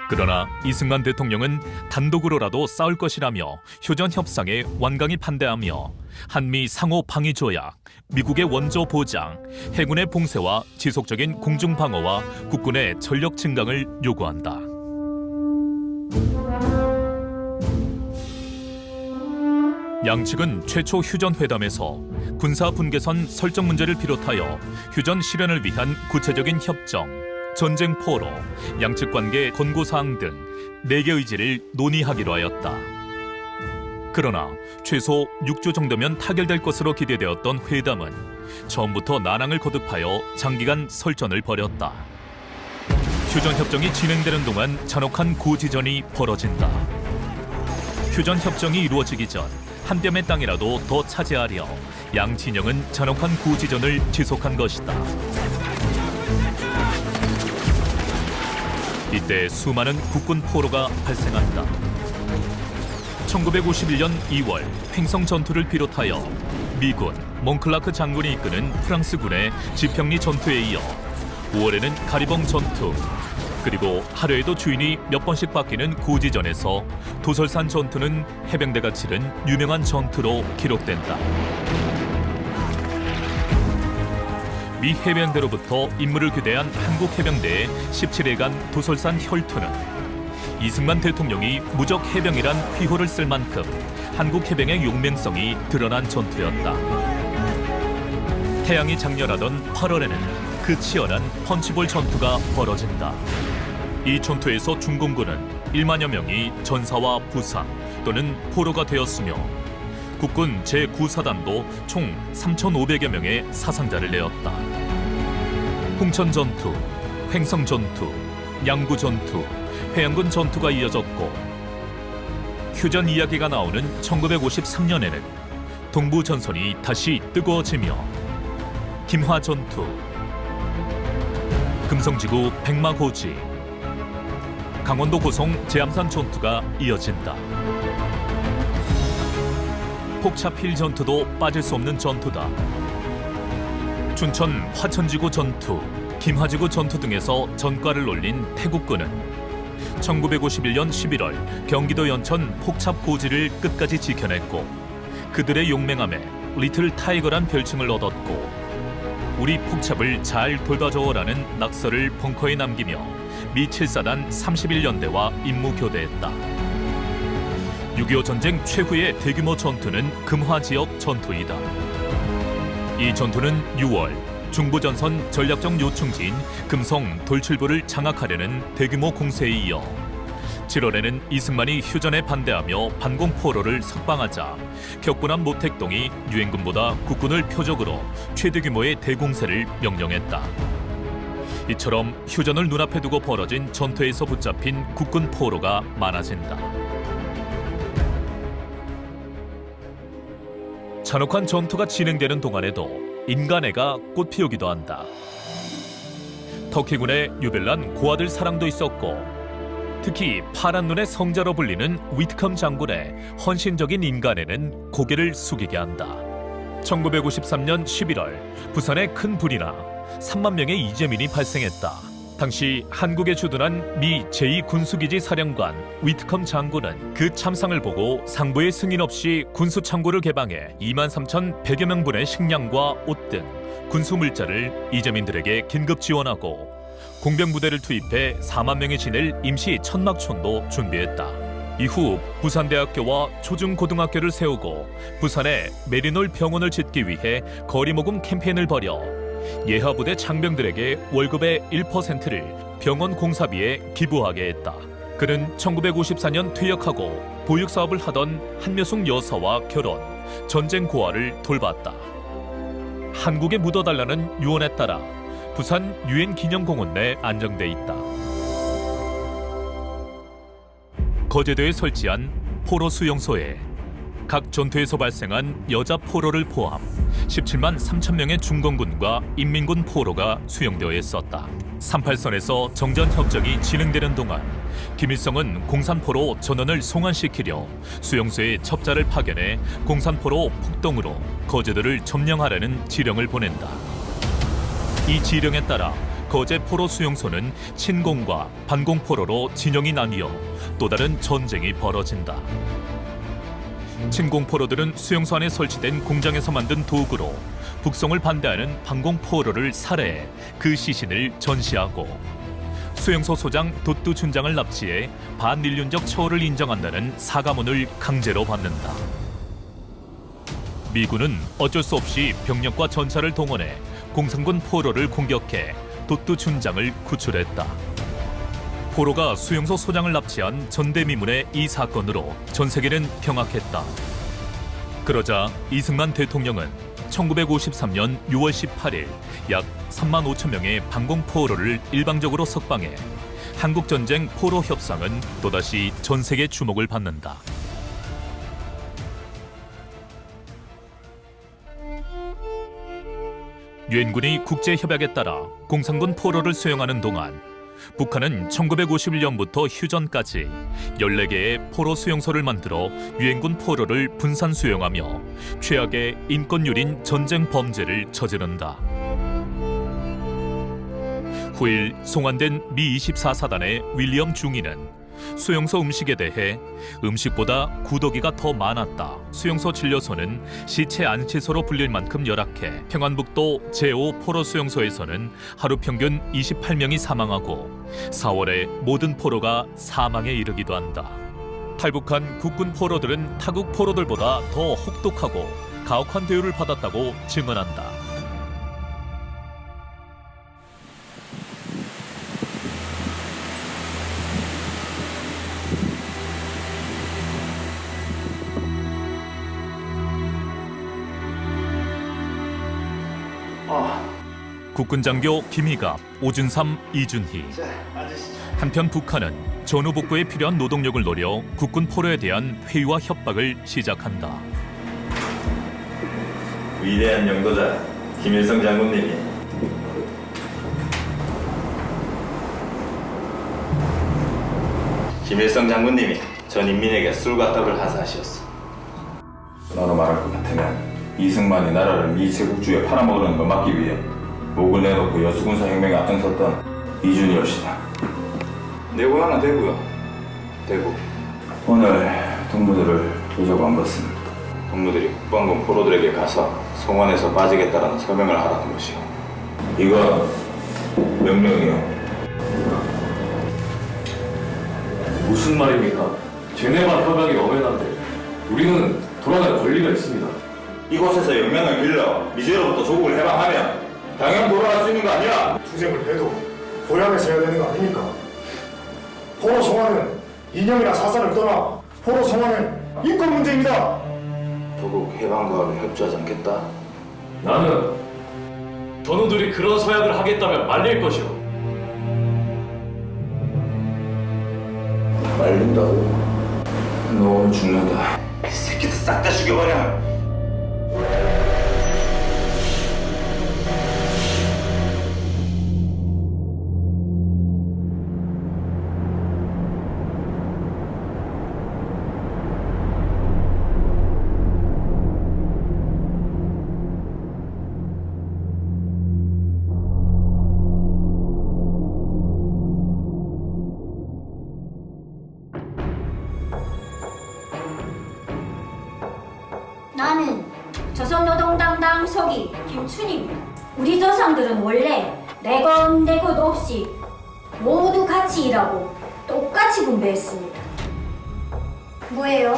그러나 이승만 대통령은 단독으로라도 싸울 것이라며 휴전협상에 완강히 반대하며 한미 상호 방위 조약, 미국의 원조 보장, 해군의 봉쇄와 지속적인 공중 방어와 국군의 전력 증강을 요구한다. 양측은 최초 휴전회담에서 군사 분계선 설정 문제를 비롯하여 휴전 실현을 위한 구체적인 협정, 전쟁 포로, 양측 관계 권고 사항 등 4개 의지를 논의하기로 하였다. 그러나 최소 6주 정도면 타결될 것으로 기대되었던 회담은 처음부터 난항을 거듭하여 장기간 설전을 벌였다. 휴전협정이 진행되는 동안 잔혹한 고지전이 벌어진다. 휴전협정이 이루어지기 전 한 뼘의 땅이라도 더 차지하려 양 진영은 잔혹한 고지전을 지속한 것이다. 이때 수많은 국군 포로가 발생한다. 1951년 2월 횡성 전투를 비롯하여 미군 몽클라크 장군이 이끄는 프랑스군의 지평리 전투에 이어 5월에는 가리봉 전투, 그리고 하루에도 주인이 몇 번씩 바뀌는 고지전에서 도설산 전투는 해병대가 치른 유명한 전투로 기록된다. 미 해병대로부터 임무를 귀대한 한국 해병대의 17일간 도설산 혈투는 이승만 대통령이 무적 해병이란 휘호를 쓸 만큼 한국 해병의 용맹성이 드러난 전투였다. 태양이 장렬하던 8월에는 그 치열한 펀치볼 전투가 벌어진다. 이 전투에서 중공군은 1만여 명이 전사와 부상 또는 포로가 되었으며 국군 제9사단도 총 3,500여 명의 사상자를 내었다. 홍천 전투, 횡성 전투, 양구 전투, 해양군 전투가 이어졌고 휴전 이야기가 나오는 1953년에는 동부 전선이 다시 뜨거워지며 김화 전투, 금성지구 백마고지, 강원도 고성 제암산 전투가 이어진다. 폭차필 전투도 빠질 수 없는 전투다. 춘천 화천지구 전투, 김하지구 전투 등에서 전과를 올린 태국군은 1951년 11월 경기도 연천 폭찹고지를 끝까지 지켜냈고 그들의 용맹함에 리틀 타이거란 별칭을 얻었고 우리 폭찹을 잘 돌봐줘라는 낙서를 벙커에 남기며 미 7사단 31연대와 임무 교대했다. 6.25 전쟁 최후의 대규모 전투는 금화 지역 전투이다. 이 전투는 6월 중부전선 전략적 요충지인 금성 돌출부를 장악하려는 대규모 공세에 이어 7월에는 이승만이 휴전에 반대하며 반공포로를 석방하자 격분한 모택동이 유엔군보다 국군을 표적으로 최대 규모의 대공세를 명령했다. 이처럼 휴전을 눈앞에 두고 벌어진 전투에서 붙잡힌 국군 포로가 많아진다. 잔혹한 전투가 진행되는 동안에도 인간애가 꽃피우기도 한다. 터키군의 유별난 고아들 사랑도 있었고 특히 파란 눈의 성자로 불리는 위트컴 장군의 헌신적인 인간애는 고개를 숙이게 한다. 1953년 11월 부산에 큰 불이 나 3만 명의 이재민이 발생했다. 당시 한국에 주둔한 미 제2군수기지 사령관 위트컴 장군은 그 참상을 보고 상부의 승인 없이 군수창고를 개방해 23,100여 명분의 식량과 옷 등 군수 물자를 이재민들에게 긴급 지원하고 공병부대를 투입해 4만 명이 지낼 임시 천막촌도 준비했다. 이후 부산대학교와 초중고등학교를 세우고 부산에 메리놀 병원을 짓기 위해 거리모금 캠페인을 벌여 예하부대 장병들에게 월급의 1%를 병원 공사비에 기부하게 했다. 그는 1954년 퇴역하고 보육사업을 하던 한묘숙 여사와 결혼, 전쟁 고아를 돌봤다. 한국에 묻어달라는 유언에 따라 부산 유엔기념공원 내 안정돼 있다. 거제도에 설치한 포로 수용소에 각 전투에서 발생한 여자 포로를 포함 17만 3천 명의 중공군과 인민군 포로가 수용되어 있었다. 38선에서 정전협정이 진행되는 동안 김일성은 공산포로 전원을 송환시키려 수용소에 첩자를 파견해 공산포로 폭동으로 거제도를 점령하라는 지령을 보낸다. 이 지령에 따라 거제 포로 수용소는 친공과 반공포로로 진영이 나뉘어 또 다른 전쟁이 벌어진다. 친공포로들은 수용소 안에 설치된 공장에서 만든 도구로 북송을 반대하는 반공포로를 살해해 그 시신을 전시하고 수용소 소장 도뚜 춘장을 납치해 반인륜적 처우를 인정한다는 사과문을 강제로 받는다. 미군은 어쩔 수 없이 병력과 전차를 동원해 공산군 포로를 공격해 도뚜 춘장을 구출했다. 포로가 수용소 소장을 납치한 전대미문의 이 사건으로 전 세계는 경악했다. 그러자 이승만 대통령은 1953년 6월 18일 약 3만 5천 명의 반공포로를 일방적으로 석방해 한국전쟁 포로 협상은 또다시 전 세계 주목을 받는다. 유엔군이 국제협약에 따라 공산군 포로를 수용하는 동안 북한은 1951년부터 휴전까지 14개의 포로 수용소를 만들어 유엔군 포로를 분산 수용하며 최악의 인권유린 전쟁 범죄를 저지른다. 후일 송환된 미 24사단의 윌리엄 중위는 수용소 음식에 대해 음식보다 구더기가 더 많았다. 수용소 진료소는 시체 안치소로 불릴 만큼 열악해 평안북도 제5 포로 수용소에서는 하루 평균 28명이 사망하고 4월에 모든 포로가 사망에 이르기도 한다. 탈북한 국군 포로들은 타국 포로들보다 더 혹독하고 가혹한 대우를 받았다고 증언한다. 국군장교 김희갑, 오준삼, 이준희. 한편 북한은 전후 복구에 필요한 노동력을 노려 국군 포로에 대한 회유와 협박을 시작한다. 위대한 영도자 김일성 장군님이 김일성 장군님이 전 인민에게 술과 떡을 하사하시었어. 너로 말할 것 같으면 이승만이 나라를 미 제국주의에 팔아먹으려는 걸 막기 위해 목을 내놓고 여수군사 혁명에 앞장섰던 이준희 열시다. 내 고향은 대구요. 대구. 오늘 동무들을 보자고 한 것은 동무들이 국방군 포로들에게 가서 송환에서 빠지겠다라는 서명을 하라는 것이요. 이건 명령이요. 무슨 말입니까? 제네바 협약이 엄연한데 우리는 돌아갈 권리가 있습니다. 이곳에서 영명을 빌려 미제로부터 조국을 해방하면 당연 돌아갈 수 있는 거 아니야? 투쟁을 해도 고향에서 해야 되는 거 아닙니까? 포로 송환은 이념이나 사상을 떠나 포로 송환은 인권 문제입니다. 조국 해방과를 협조하지 않겠다. 나는 전우들이 그런 서약을 하겠다면 말릴 것이오. 말린다고? 너 오늘 죽는다. 이 새끼들 싹 다 죽여버려. 나는 조선노동당당 서기 김춘입니다. 우리 조상들은 원래 내건 내 것 없이 모두 같이 일하고 똑같이 분배했습니다. 뭐예요?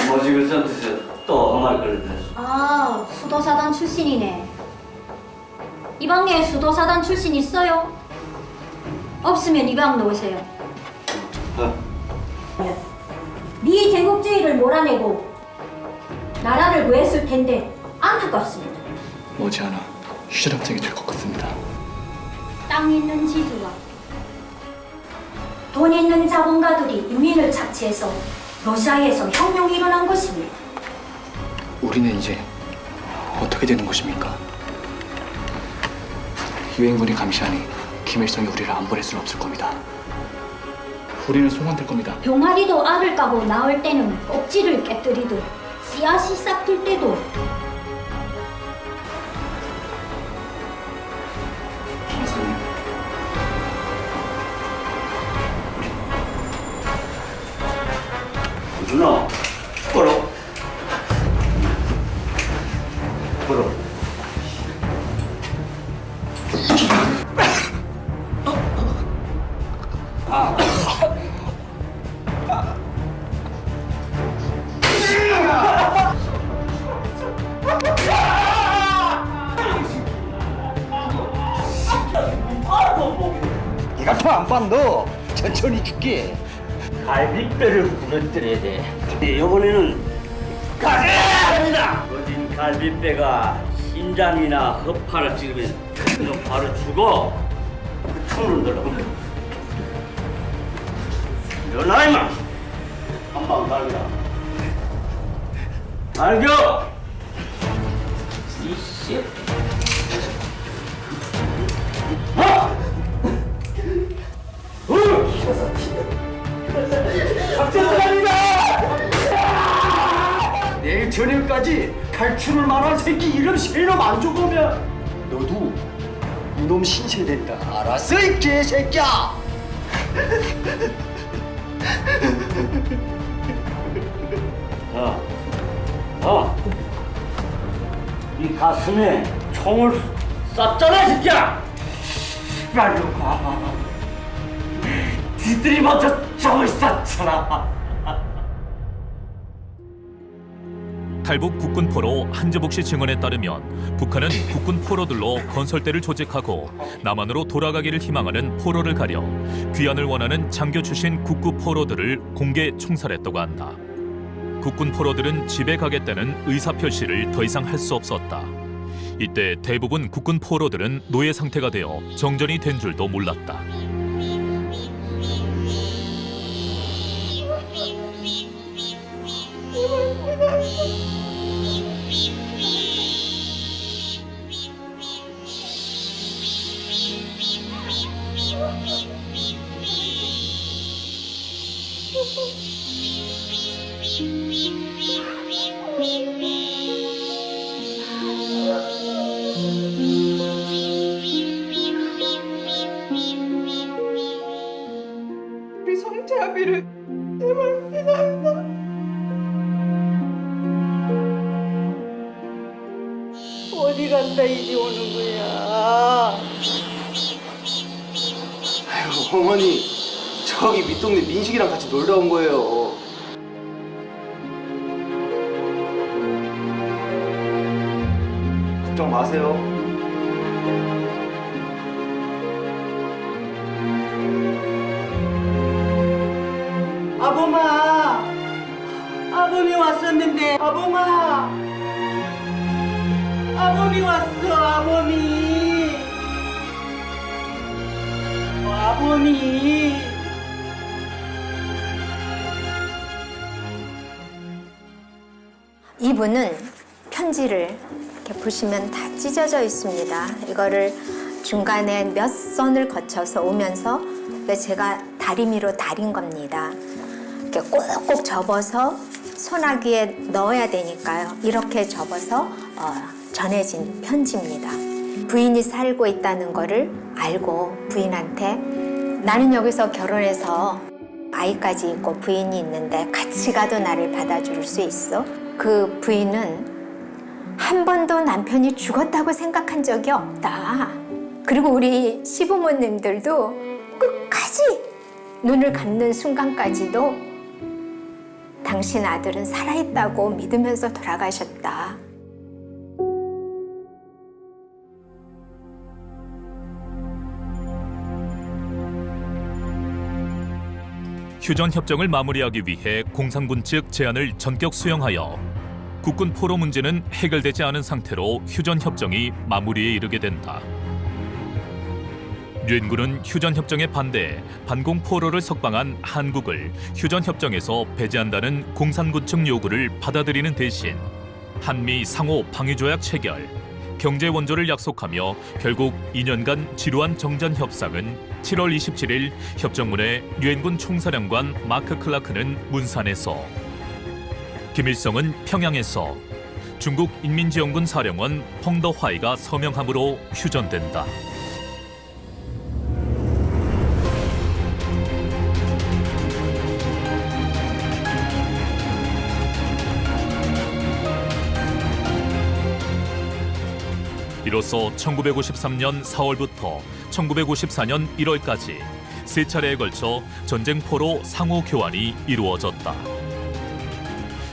뭐지 그 전투에서 또 한 마리 걸렸네. 아, 수도사단 출신이네. 이 방에 수도사단 출신 있어요? 없으면 이 방 놓으세요. 미제국주의를 몰아내고 나라를 구했을 텐데 안타깝습니다. 머지않아 휴전협정이 될 것 같습니다. 땅 있는 지주와 돈 있는 자본가들이 인민을 착취해서 러시아에서 혁명이 일어난 것입니다. 우리는 이제 어떻게 되는 것입니까? 유엔군이 감시하니 김일성이 우리를 안 보낼 수는 없을 겁니다. 우리는 송환될 겁니다. 병아리도 알을 까고 나올 때는 껍질을 깨뜨리듯 씨앗이 싹틀 때도 김사님, 누나, 걸어. 걸어. 내가 더 안 빤너 천천히 줄게. 갈비뼈를 부러뜨려야 돼. 이번에는 갈비뼈다. 거진 갈비뼈가 심장이나 허파를 찌르면 그는 바로 죽어. 총을 들어. 일어나 임마. 한방 갈비라. 알겨. 이씨. 내일 저녁까지 탈출을 말한 새끼 이름 세놈 안 죽으면 너도 이놈 신세 된다. 알았어 이 개새끼야. 이 가슴에 총을 쐈잖아, 이 새끼야! 빨리 가. 니들이 먼저 총을 쐈잖아. 탈북 국군 포로 한재복 씨 증언에 따르면 북한은 국군 포로들로 건설대를 조직하고 남한으로 돌아가기를 희망하는 포로를 가려 귀환을 원하는 장교 출신 국구 포로들을 공개 총살했다고 한다. 국군 포로들은 집에 가겠다는 의사표시를 더 이상 할 수 없었다. 이때 대부분 국군 포로들은 노예 상태가 되어 정전이 된 줄도 몰랐다. 우리 성태아비를 제발 피난다. 어디 간다 이제 오는 거야. 아이고 어머니 저기 밑동네 민식이랑 같이 놀다 온 거예요. 걱정 마세요. 아범아, 아범이 왔었는데 아범아, 아범이 왔어 아범이, 아범이. 이분은 편지를 이렇게 보시면 다 찢어져 있습니다. 이거를 중간에 몇 선을 거쳐서 오면서 제가 다리미로 다린 겁니다. 이렇게 꼭꼭 접어서 소나기에 넣어야 되니까요. 이렇게 접어서 전해진 편지입니다. 부인이 살고 있다는 거를 알고 부인한테 나는 여기서 결혼해서 아이까지 있고 부인이 있는데 같이 가도 나를 받아줄 수 있어? 그 부인은 한 번도 남편이 죽었다고 생각한 적이 없다. 그리고 우리 시부모님들도 끝까지 눈을 감는 순간까지도 당신 아들은 살아있다고 믿으면서 돌아가셨다. 휴전 협정을 마무리하기 위해 공산군 측 제안을 전격 수용하여 국군 포로 문제는 해결되지 않은 상태로 휴전 협정이 마무리에 이르게 된다. 유엔군은 휴전 협정에 반대해 반공 포로를 석방한 한국을 휴전 협정에서 배제한다는 공산군 측 요구를 받아들이는 대신 한미 상호 방위 조약 체결, 경제 원조를 약속하며 결국 2년간 지루한 정전 협상은 7월 27일 협정문에 유엔군 총사령관 마크 클라크는 문산에서, 김일성은 평양에서, 중국 인민지원군 사령관 펑더화이가 서명함으로 휴전된다. 이로써 1953년 4월부터 1954년 1월까지 세 차례에 걸쳐 전쟁포로 상호 교환이 이루어졌다.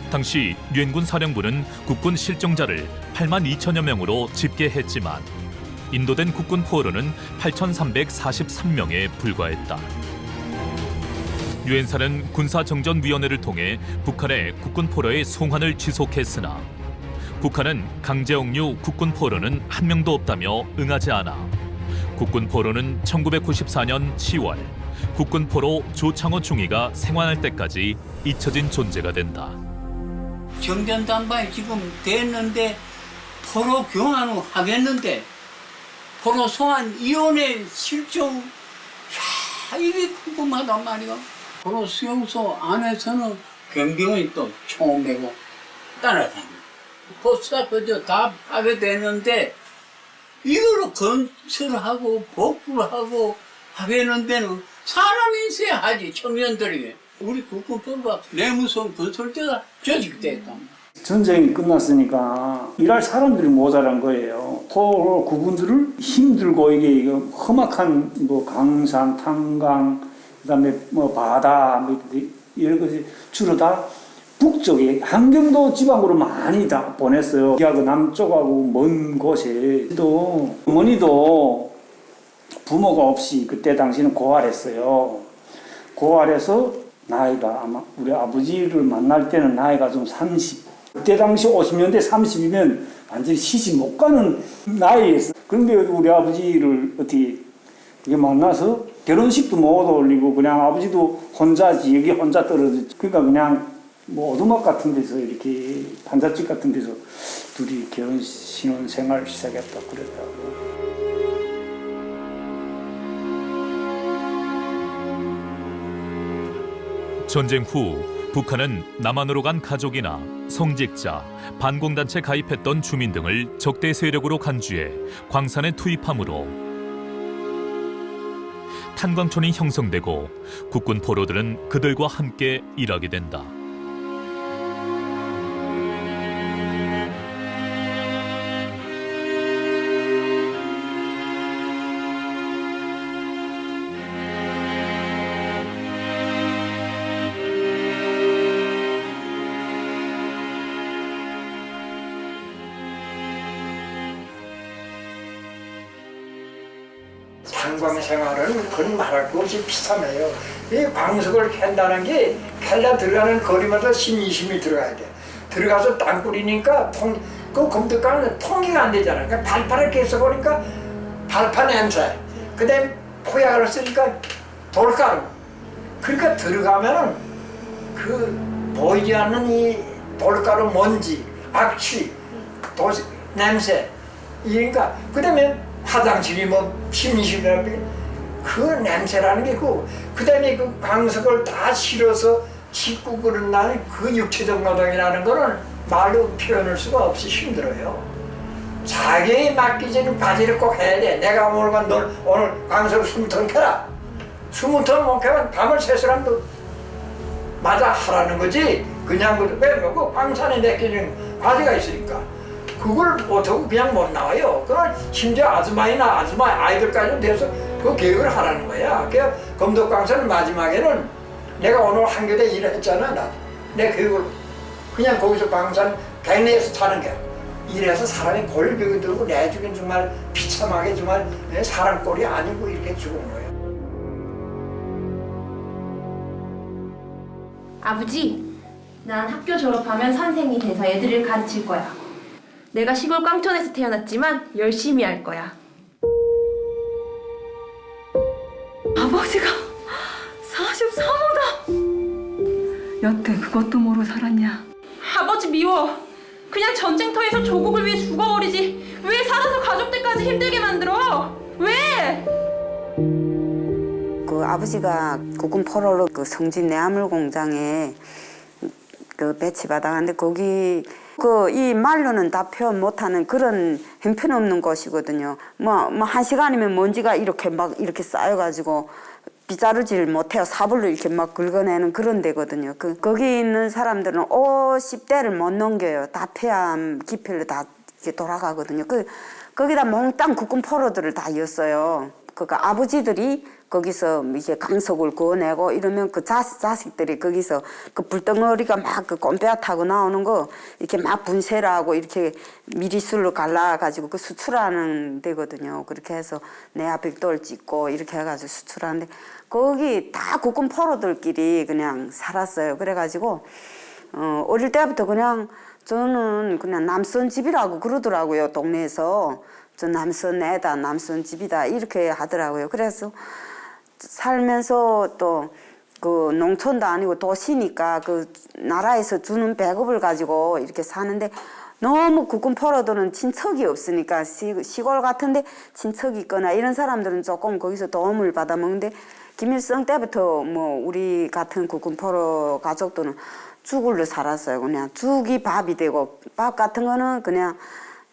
당시 유엔군 사령부는 국군 실종자를 8만 2천여 명으로 집계했지만 인도된 국군 포로는 8,343명에 불과했다. 유엔사는 군사정전위원회를 통해 북한의 국군 포로의 송환을 지속했으나 북한은 강제억류 국군 포로는 한 명도 없다며 응하지 않아 국군 포로는 1994년 10월 국군 포로 조창호 중위가 생還할 때까지 잊혀진 존재가 된다. 정전담방이 지금 됐는데 포로 교환을 하겠는데 포로 송환위원회 실종, 이게 궁금하단 말이야. 포로 수용소 안에서는 경비원이 또 총 메고 따라다니고 포스가 그저 다 파괴되는데 이거로 건설하고 복구를 하고 하겠는 데는 사람이 있어야 하지. 청년들이 우리 국군포로가 내무성 건설대가 조직됐다. 전쟁이 끝났으니까 일할 사람들이 모자란 거예요. 포로 구분들을 힘들고 이게 험악한 뭐 강산, 탄강, 그다음에 뭐 바다, 뭐 이런 것이 주로 다 북쪽에 함경도 지방으로 많이 다 보냈어요. 그 남쪽하고 먼 곳에 또 어머니도 부모가 없이 그때 당시는 고아랬어요. 고아래서 나이가 아마 우리 아버지를 만날 때는 나이가 좀 30. 그때 당시 50년대 30이면 완전히 시집 못 가는 나이였어. 그런데 우리 아버지를 어떻게 만나서 결혼식도 못 올리고 그냥 아버지도 혼자지, 여기 혼자 떨어졌지. 그러니까 그냥 뭐 오두막 같은 데서 이렇게 판잣집 같은 데서 둘이 결혼 신혼 생활 시작했다 그랬다고. 전쟁 후 북한은 남한으로 간 가족이나 성직자, 반공단체 가입했던 주민 등을 적대 세력으로 간주해 광산에 투입함으로 탄광촌이 형성되고 국군 포로들은 그들과 함께 일하게 된다. 탄광 생활은 그런 말할 것 없이 비참해요. 이 광석을 캔다는 게 캘다 들어가는 거리마다 10, 20이 들어가야 돼. 들어가서 땅 뿌리니까 그 검득가는 통기가 안 되잖아. 그러니까 발판을 계속 오니까 발판 냄새. 그 다음에 포약을 쓰니까 돌가루. 그러니까 들어가면은 그 보이지 않는 이 돌가루 먼지, 악취, 냄새. 그러니까 그 다음에 화장실이 뭐 10, 20이라는 그 냄새라는 게 있고 그 다음에 그 광석을 다 실어서 짓고 그런다는 그 육체적 노동이라는 거는 말로 표현할 수가 없이 힘들어요. 자기에 맡기 전에 바지를 꼭 해야 돼. 내가 오늘 광석을 20톤 캐라. 20톤 못 캐면 밤을 새 사람도 맞아 하라는 거지. 그냥 왜 먹고 광산에 내끼는 바지가 있으니까. 그걸 못하고 그냥 못 나와요. 그걸 심지어 아줌마이나 아줌마 아이들까지 돼서 그 교육을 하라는 거야. 그 검도강사는 마지막에는 내가 오늘 한교대 일을 했잖아. 내 교육을 그냥 거기서 강산 갱내에서 사는 게 이래서 사람이 골병이 들고 내주긴 정말 비참하게 정말 사람 꼴이 아니고 이렇게 죽은 거예요. 아버지, 난 학교 졸업하면 선생이 돼서 애들을 가르칠 거야. 내가 시골 깡촌에서 태어났지만 열심히 할 거야. 아버지가 43호다. 여태 그것도 모르고 살았냐? 아버지 미워. 그냥 전쟁터에서 조국을 위해 죽어버리지. 왜 살아서 가족들까지 힘들게 만들어? 왜? 그 아버지가 국군 포로로 그 성진 내화물 공장에 그 배치받아갔는데 거기 그 이 말로는 다 표현 못하는 그런 형편없는 곳이거든요. 뭐 한 시간이면 먼지가 이렇게 막 이렇게 쌓여가지고 빗자루질 못해요. 사불로 이렇게 막 긁어내는 그런 데거든요. 거기 있는 사람들은 50대를 못 넘겨요. 다 폐암, 기필로 다 이렇게 돌아가거든요. 거기다 몽땅 국군 포로들을 다 였어요. 그러니까 아버지들이 거기서 이제 강석을 구워내고 이러면 그 자식들이 거기서 그 불덩어리가 막 그 꼼빼아 타고 나오는 거 이렇게 막 분쇄를 하고 이렇게 미리술로 갈라가지고 그 수출하는 데거든요. 그렇게 해서 내화벽돌 찍고 이렇게 해가지고 수출하는데 거기 다 국군 포로들끼리 그냥 살았어요. 그래가지고 어릴 때부터 그냥 저는 그냥 남선 집이라고 그러더라고요. 동네에서. 저 남선 애다, 남선 집이다 이렇게 하더라고요. 그래서 살면서 또 그 농촌도 아니고 도시니까 그 나라에서 주는 배급을 가지고 이렇게 사는데 너무 국군 포로들은 친척이 없으니까 시골 같은데 친척이 있거나 이런 사람들은 조금 거기서 도움을 받아 먹는데 김일성 때부터 뭐 우리 같은 국군 포로 가족들은 죽을로 살았어요. 그냥 죽이 밥이 되고 밥 같은 거는 그냥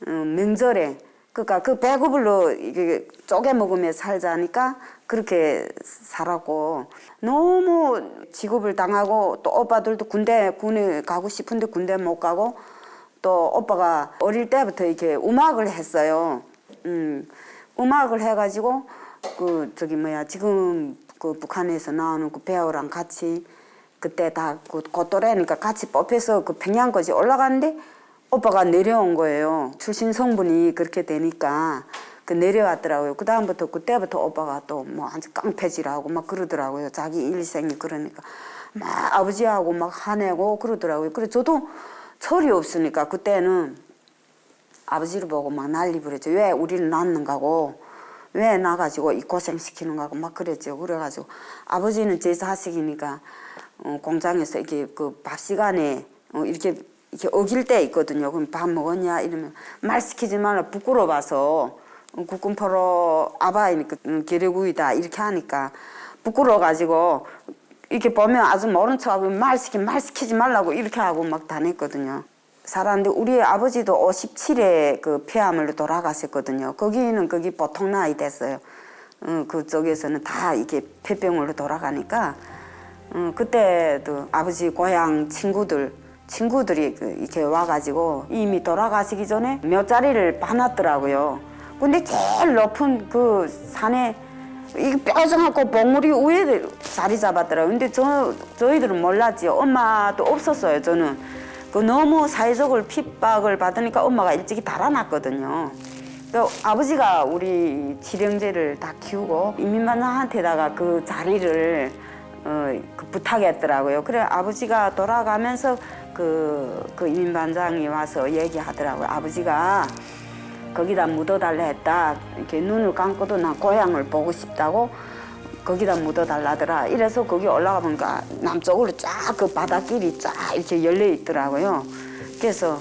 명절에 그러니까 그 배급으로 이게 쪼개 먹으며 살자니까 그렇게 살았고 너무 지급을 당하고 또 오빠들도 군에 가고 싶은데 군대 못 가고 또 오빠가 어릴 때부터 이렇게 음악을 했어요. 음악을 해가지고 그 저기 뭐야 지금 그 북한에서 나오는 그 배우랑 같이 그때 다 그 고또래니까 같이 뽑혀서 그 평양까지 올라갔는데 오빠가 내려온 거예요. 출신 성분이 그렇게 되니까 그 내려왔더라고요. 그 다음부터 그때부터 오빠가 또 뭐 아주 깡패질하고 막 그러더라고요. 자기 일생이 그러니까 막 아버지하고 막 화내고 그러더라고요. 그래 저도 철이 없으니까 그때는 아버지를 보고 막 난리 부렸죠. 왜 우리를 낳는가고 왜 나가지고 이 고생 시키는가고 막 그랬죠. 그래가지고 아버지는 제 자식이니까 공장에서 이렇게 그 밥 시간에 이렇게 어길 때 있거든요. 그럼 밥 먹었냐 이러면 말 시키지 말라 부끄러워서 국군 포로 아바이니까 기레구이다 이렇게 하니까 부끄러워가지고 이렇게 보면 아주 모른 척하고 말 시키지 말라고 이렇게 하고 막 다녔거든요. 살았는데 우리 아버지도 57에 그 폐암으로 돌아가셨거든요. 거기 보통 나이 됐어요. 그쪽에서는 다 이게 폐병으로 돌아가니까 그때도 아버지 고향 친구들이 이렇게 와가지고 이미 돌아가시기 전에 묘자리를 봐놨더라고요. 근데 제일 높은 그 산에 이 뾰족하고 봉우리 위에 자리 잡았더라고요. 근데 저희들은 몰랐지요. 엄마도 없었어요. 저는 그 너무 사회적으로 핍박을 받으니까 엄마가 일찍이 달아났거든요. 아버지가 우리 칠형제를 다 키우고 인민반장한테다가 그 자리를 그 부탁했더라고요. 그래 아버지가 돌아가면서 그 인민반장이 와서 얘기하더라고요. 아버지가 거기다 묻어달라 했다. 이렇게 눈을 감고도 나 고향을 보고 싶다고 거기다 묻어달라더라. 이래서 거기 올라가 보니까 남쪽으로 쫙 그 바닷길이 쫙 이렇게 열려 있더라고요. 그래서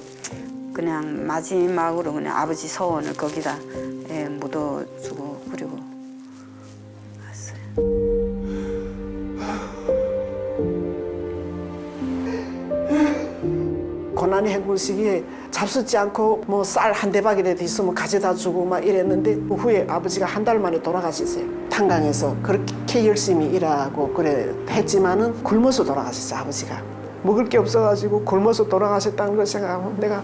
그냥 마지막으로 그냥 아버지 소원을 거기다 묻어주고 그리고 왔어요. 고난의 행군 시기에 잡숫지 않고 뭐 쌀 한 대박이라도 있으면 가져다 주고 막 이랬는데 그 후에 아버지가 한 달 만에 돌아가셨어요. 탄강에서 그렇게 열심히 일하고 그래 했지만은 굶어서 돌아가셨어요. 아버지가 먹을 게 없어가지고 굶어서 돌아가셨다는 걸 생각하면 내가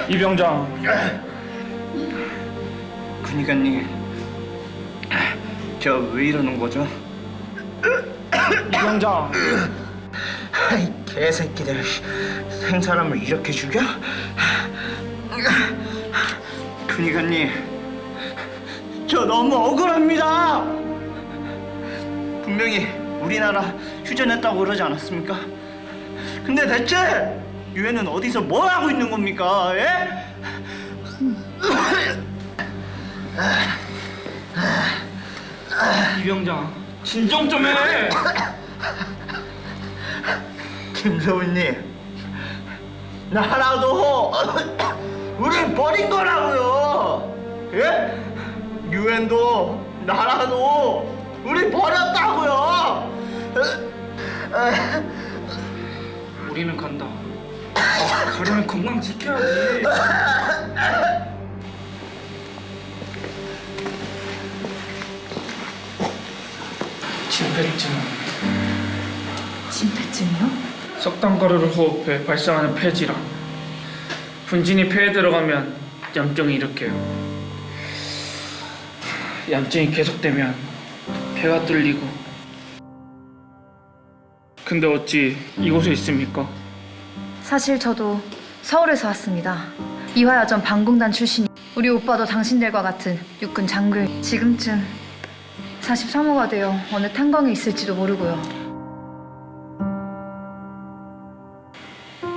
이병장. 군의관님, 저 왜 이러는 거죠? 이병장. 이 개새끼들, 생사람을 이렇게 죽여? 군의관님, 저 너무 억울합니다. 분명히 우리나라 휴전했다고 그러지 않았습니까? 근데 대체 유엔은 어디서 뭘 하고 있는 겁니까? 예? 이병장, 진정 좀 해. 김서훈님, 나라도 우리 버린 거라고요. 예? 유엔도 나라도 우리 버렸다고요. 우리는 간다. 가려면 건강 지켜야지. 진폐증. 진폐증이요? 석탄가루를 호흡해 발생하는 폐질환. 분진이 폐에 들어가면 염증이 일으켜요. 염증이 계속되면 폐가 뚫리고. 근데 어찌 이곳에 있습니까? 사실 저도 서울에서 왔습니다. 이화여전 방공단 출신이. 우리 오빠도 당신들과 같은 육군 장교. 지금쯤 43호가 되어 어느 탄광에 있을지도 모르고요.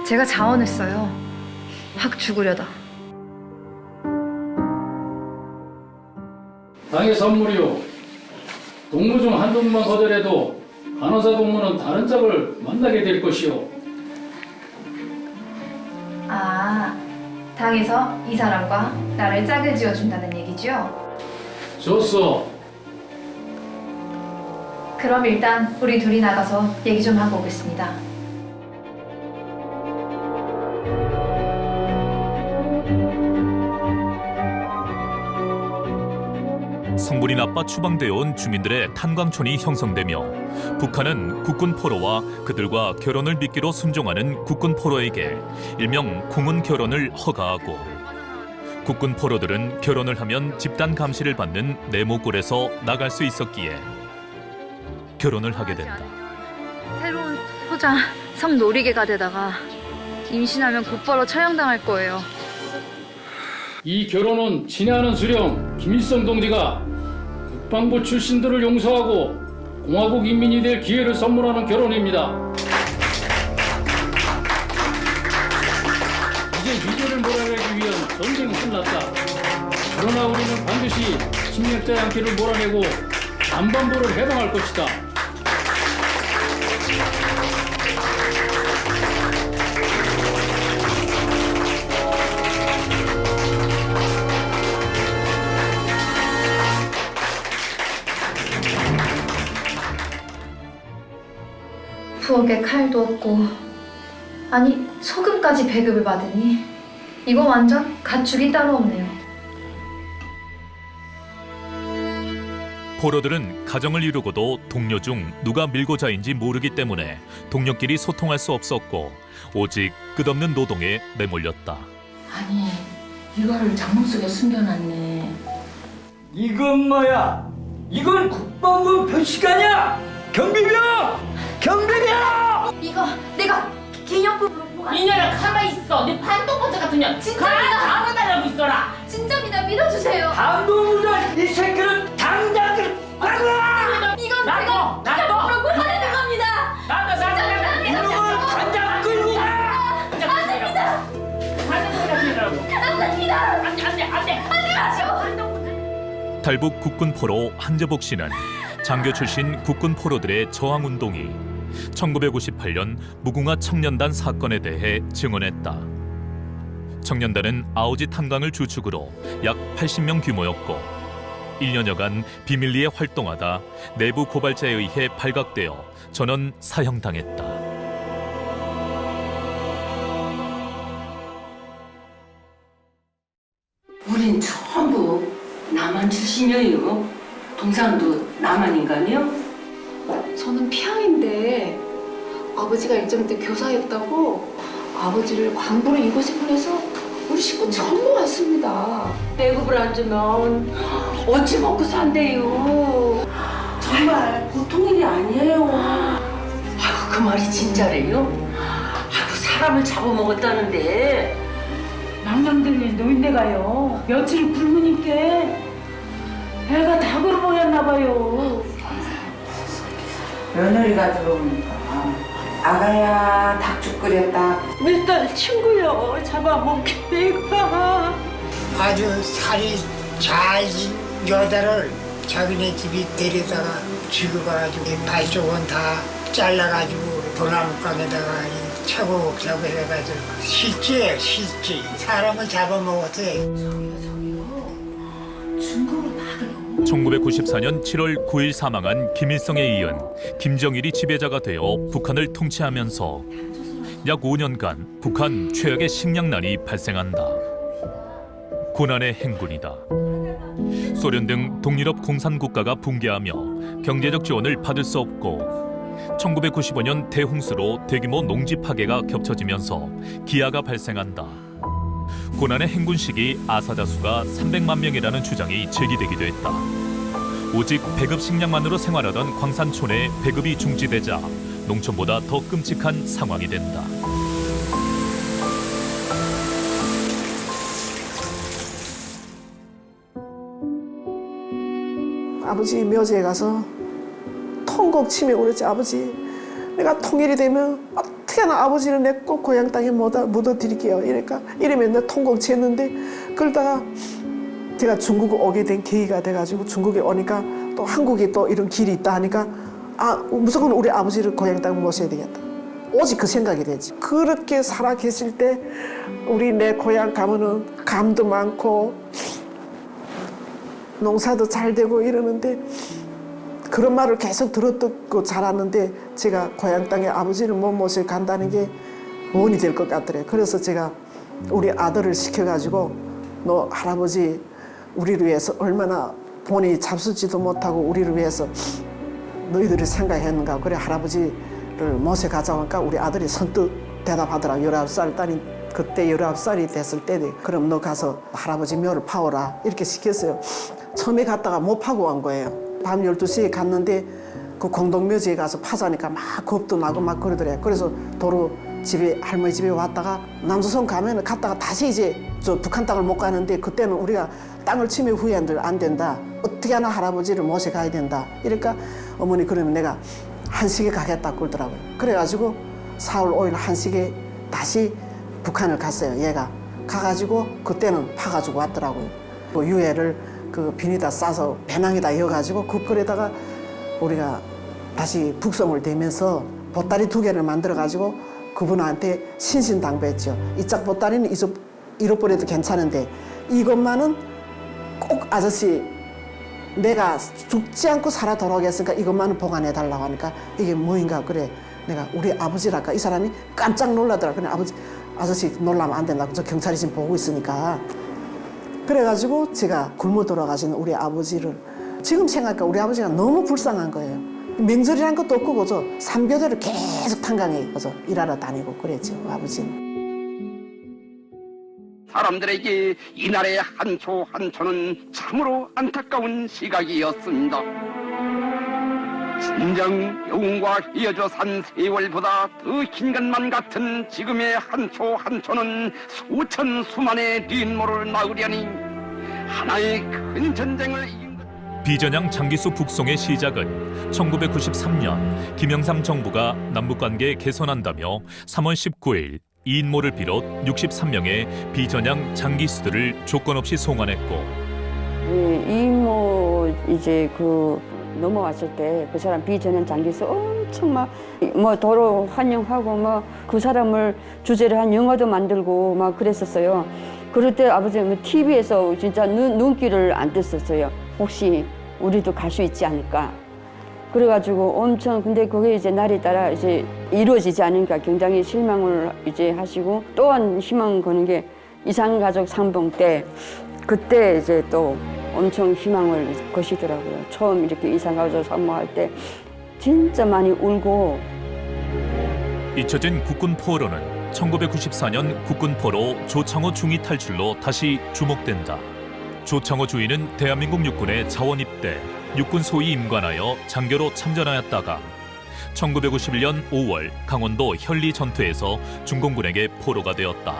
제가 자원했어요. 확 죽으려다. 당의 선물이요. 동무 중 한 동무만 거절해도 간호사 동무는 다른 짝을 만나게 될 것이요. 아, 당에서 이 사람과 나를 짝을 지어준다는 얘기죠? 좋소. 그럼 일단 우리 둘이 나가서 얘기 좀 하고 오겠습니다. 성분이 나빠 추방되어 온 주민들의 탄광촌이 형성되며 북한은 국군 포로와 그들과 결혼을 미끼로 순종하는 국군 포로에게 일명 공은 결혼을 허가하고 국군 포로들은 결혼을 하면 집단 감시를 받는 네모골에서 나갈 수 있었기에 결혼을 하게 된다. 새로운 소장 성놀이개가 되다가 임신하면 곧바로 처형당할 거예요. 이 결혼은 친애하는 수령 김일성 동지가 국방부 출신들을 용서하고 공화국 인민이 될 기회를 선물하는 결혼입니다. 이제 미래를 몰아내기 위한 전쟁은 끝났다. 그러나 우리는 반드시 침략자 양키를 몰아내고 남반부를 해방할 것이다. 부엌에 칼도 없고, 아니 소금까지 배급을 받으니 이거 완전 가축이 따로 없네요. 포로들은 가정을 이루고도 동료 중 누가 밀고자인지 모르기 때문에 동료끼리 소통할 수 없었고 오직 끝없는 노동에 내몰렸다. 아니, 이거를 장롱 속에 숨겨놨네. 이건 뭐야? 이건 국방부 표시가냐? 경비병! 경비병! 이거 내가 기념품으로 보관. 이년아 가만히 있어. 네 반동포자 같은 년. 진짜입니다. 가만히 있어라. 진짜입니다. 믿어주세요. 반동무자 이 새끼는 당장 나가! 이건 제가 기념품으로 보관하는 겁니다. 이놈을 당장 끌고 가! 안 됩니다. 안 됩니다. 안돼. 하지 마시오. 탈북 국군 포로 한재복 씨는 장교 출신 국군 포로들의 저항 운동이 1958년 무궁화 청년단 사건에 대해 증언했다. 청년단은 아오지 탄광을 주축으로 약 80명 규모였고 1년여간 비밀리에 활동하다 내부 고발자에 의해 발각되어 전원 사형당했다. 남한 출신이에요. 동산도 남한인가요? 저는 피양인데 아버지가 일정 때 교사였다고 아버지를 광부로 이곳에 보내서 우리 식구 전부 왔습니다. 배급을 안 주면 어찌 먹고 산대요. 정말 보통 일이 아니에요. 아이고 그 말이 진짜래요? 아이고 사람을 잡아먹었다는데 망망들린 노인네가요 며칠 굶으니까 애가 닭으로 보였나 봐요. 며느리가 들어오니까 아가야 닭죽 끓였다. 몇 달 친구요 잡아먹게 내가. 아주 살이 잘진 여자를 자기네 집에 데려다가 쥐고 가가지고 발쪽은 다 잘라가지고 도나무깡에다가 차고차고 해가지고 실제예요, 실제. 사람을 잡아먹었어요. 1994년 7월 9일 사망한 김일성에 이은 김정일이 지배자가 되어 북한을 통치하면서 약 5년간 북한 최악의 식량난이 발생한다. 고난의 행군이다. 소련 등 동유럽 공산국가가 붕괴하며 경제적 지원을 받을 수 없고 1995년 대홍수로 대규모 농지 파괴가 겹쳐지면서 기아가 발생한다. 고난의 행군 시기 아사자수가 300만 명이라는 주장이 제기되기도 했다. 오직 배급 식량만으로 생활하던 광산촌의 배급이 중지되자 농촌보다 더 끔찍한 상황이 된다. 아버지 묘지에 가서 통곡 치며 울었지. 아버지, 내가 통일이 되면 어떻게나 아버지를 내 꼭 고향 땅에 묻어드릴게요. 이러면 내 통곡 치었는데 그러다가 제가 중국 오게 된 계기가 돼가지고 중국에 오니까 또 한국에 또 이런 길이 있다 하니까 무조건 우리 아버지를 고향 땅에 모셔야 되겠다. 오직 그 생각이 되지. 그렇게 살아 계실 때 우리 내 고향 가면은 감도 많고 농사도 잘 되고 이러는데 그런 말을 계속 들었고 자랐는데 제가 고향 땅에 아버지를 못 모시고 간다는 게 원이 될 것 같더래요. 그래서 제가 우리 아들을 시켜가지고 너 할아버지 우리를 위해서 얼마나 본인이 잡수지도 못하고 우리를 위해서 너희들이 생각했는가. 그래 할아버지를 모셔가자고 하니까 우리 아들이 선뜻 대답하더라. 19살 딸이 그때 19살이 됐을 때 그럼 너 가서 할아버지 묘를 파오라 이렇게 시켰어요. 처음에 갔다가 못 파고 온 거예요. 밤 12시에 갔는데 그 공동묘지에 가서 파자니까 막 겁도 나고 막 그러더래요. 그래서 도로 집에 할머니 집에 왔다가 남조선 가면은 갔다가 다시 이제 저 북한 땅을 못 가는데 그때는 우리가 땅을 치면 후회한들 안 된다. 어떻게 하나 할아버지를 모셔가야 된다. 이러니까 어머니 그러면 내가 한식에 가겠다 그러더라고요. 그래가지고 4월 5일 한식에 다시 북한을 갔어요. 얘가 가가지고 그때는 파가지고 왔더라고요. 그 유해를 그 비닐에다 싸서 배낭에다 이어가지고 급거리다가 우리가 다시 북송을 되면서 보따리 2개를 만들어가지고 그분한테 신신당부했죠. 이 짝 보따리는 잃어버려도 괜찮은데 이것만은 꼭 아저씨 내가 죽지 않고 살아 돌아오겠으니까 이것만은 보관해달라고 하니까 이게 뭐인가 그래. 내가 우리 아버지랄까 이 사람이 깜짝 놀라더라. 그래 아저씨 놀라면 안 된다고 저 경찰이 지금 보고 있으니까. 그래가지고 제가 굶어 돌아가시는 우리 아버지를 지금 생각하니까 우리 아버지가 너무 불쌍한 거예요. 명절이란 것도 없고 그저 3교대를 계속 탄강에 그저 일하러 다니고 그랬죠. 아버지는. 사람들에게 이날의 한 초 한 초는 참으로 안타까운 시각이었습니다. 진정 영웅과 이어져 산 세월보다 더 긴 것만 같은 지금의 한 초 한 초는 수천 수만의 뒷모를 막으려니 하나의 큰 전쟁을 이긴 것. 비전양 장기수 북송의 시작은 1993년 김영삼 정부가 남북관계 개선한다며 3월 19일 이인모를 비롯 63명의 비전양 장기수들을 조건 없이 송환했고 이인모 이제 넘어왔을 때 그 사람 비전양 장기수 엄청 막 도로 환영하고 그 사람을 주제로 한 영화도 만들고 막 그랬었어요. 그럴 때 아버지는 TV에서 진짜 눈길을 안 뗐었어요. 혹시 우리도 갈 수 있지 않을까. 그래가지고 엄청 근데 그게 이제 날이 따라 이제 이루어지지 않으니까 굉장히 실망을 이제 하시고 또한 희망 거는 게 이산가족 상봉 때 그때 이제 또 엄청 희망을 거시더라고요. 처음 이렇게 이사 가서 산모할 때 진짜 많이 울고. 잊혀진 국군 포로는 1994년 국군포로 조창호 중위 탈출로 다시 주목된다. 조창호 주위는 대한민국 육군에 자원 입대, 육군 소위 임관하여 장교로 참전하였다가 1951년 5월 강원도 현리 전투에서 중공군에게 포로가 되었다.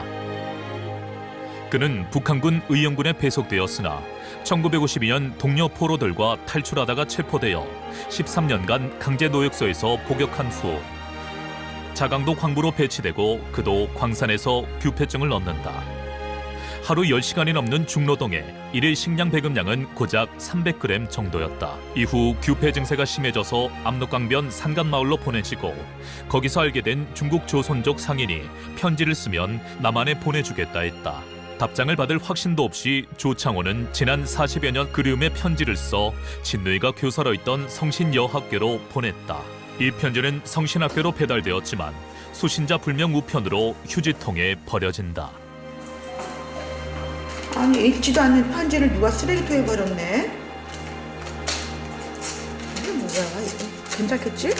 그는 북한군 의영군에 배속되었으나 1952년 동료 포로들과 탈출하다가 체포되어 13년간 강제 노역소에서 복역한 후 자강도 광부로 배치되고 그도 광산에서 규폐증을 얻는다. 하루 10시간이 넘는 중노동에 일일 식량 배급량은 고작 300g 정도였다. 이후 규폐 증세가 심해져서 압록강변 산간마을로 보내지고 거기서 알게 된 중국 조선족 상인이 편지를 쓰면 남한에 보내주겠다 했다. 답장을 받을 확신도 없이 조창호는 지난 40여 년 그리움의 편지를 써 진누이가 교사로 있던 성신여학교로 보냈다. 이 편지는 성신학교로 배달되었지만 수신자 불명 우편으로 휴지통에 버려진다. 아니 읽지도 않는 편지를 누가 쓰레기통에 버렸네? 이게 뭐야? 이거 괜찮겠지?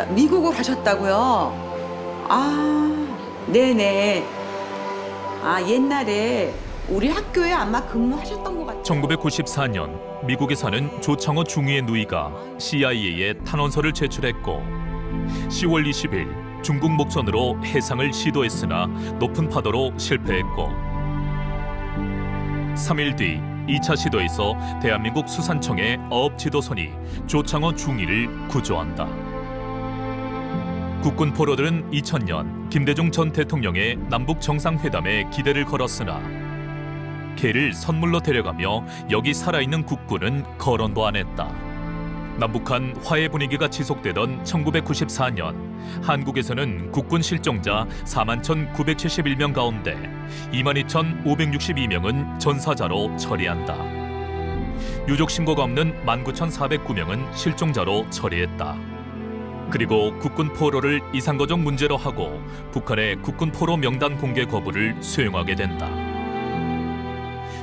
미국을 가셨다고요? 아, 네네. 아, 옛날에 우리 학교에 아마 근무하셨던 것 같아요. 1994년 미국에 사는 조창호 중위의 누이가 CIA에 탄원서를 제출했고 10월 20일 중국 목전으로 해상을 시도했으나 높은 파도로 실패했고 3일 뒤 2차 시도에서 대한민국 수산청의 어업지도선이 조창호 중위를 구조한다. 국군 포로들은 2000년 김대중 전 대통령의 남북 정상회담에 기대를 걸었으나 개를 선물로 데려가며 여기 살아있는 국군은 거론도 안 했다. 남북한 화해 분위기가 지속되던 1994년 한국에서는 국군 실종자 41,971명 가운데 22,562명은 전사자로 처리한다. 유족 신고가 없는 19,409명은 실종자로 처리했다. 그리고 국군 포로를 이상거적 문제로 하고 북한의 국군 포로 명단 공개 거부를 수용하게 된다.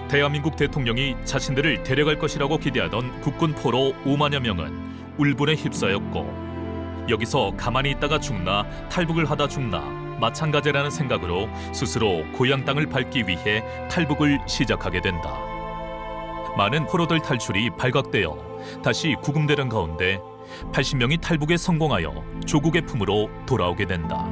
대한민국 대통령이 자신들을 데려갈 것이라고 기대하던 국군 포로 5만여 명은 울분에 휩싸였고 여기서 가만히 있다가 죽나 탈북을 하다 죽나 마찬가지라는 생각으로 스스로 고향 땅을 밟기 위해 탈북을 시작하게 된다. 많은 포로들 탈출이 발각되어 다시 구금되는 가운데 80명이 탈북에 성공하여 조국의 품으로 돌아오게 된다.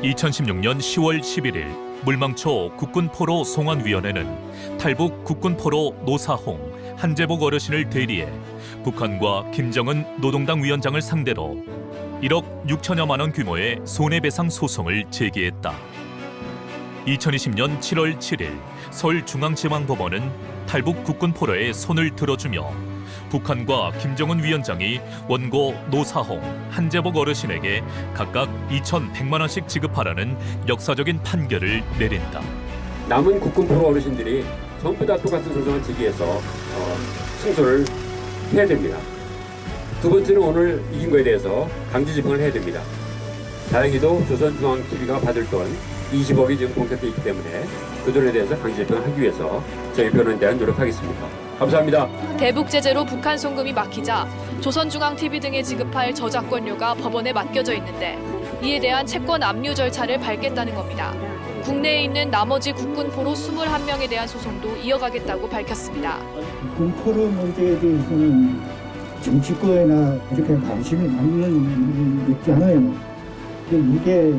(2016년 10월 11일) 물망초 국군포로 송환위원회는 탈북 국군포로 노사홍, 한재복 어르신을 대리해 북한과 김정은 노동당 위원장을 상대로 1억 6천여만 원 규모의 손해배상 소송을 제기했다. 2020년 7월 7일 서울중앙지방법원은 탈북 국군포로의 손을 들어주며 북한과 김정은 위원장이 원고 노사홍, 한재복 어르신에게 각각 2,100만 원씩 지급하라는 역사적인 판결을 내린다. 남은 국군포로 어르신들이 전부 다 똑같은 소송을 제기해서 승소를 해야 됩니다. 두 번째는 오늘 이긴 거에 대해서 강제 집행을 해야 됩니다. 다행히도 조선중앙TV가 받을 돈 20억이 지금 공탁돼 있기 때문에 그들에 대해서 강제 입건하기 위해서 저희 변호인에 대한 노력하겠습니다. 감사합니다. 대북 제재로 북한 송금이 막히자 조선중앙TV 등에 지급할 저작권료가 법원에 맡겨져 있는데 이에 대한 채권 압류 절차를 밟겠다는 겁니다. 국내에 있는 나머지 국군 포로 21명에 대한 소송도 이어가겠다고 밝혔습니다. 국군 포로 문제에 대해서는 정치권이나 이렇게 관심이 많은 게 있잖아요. 이게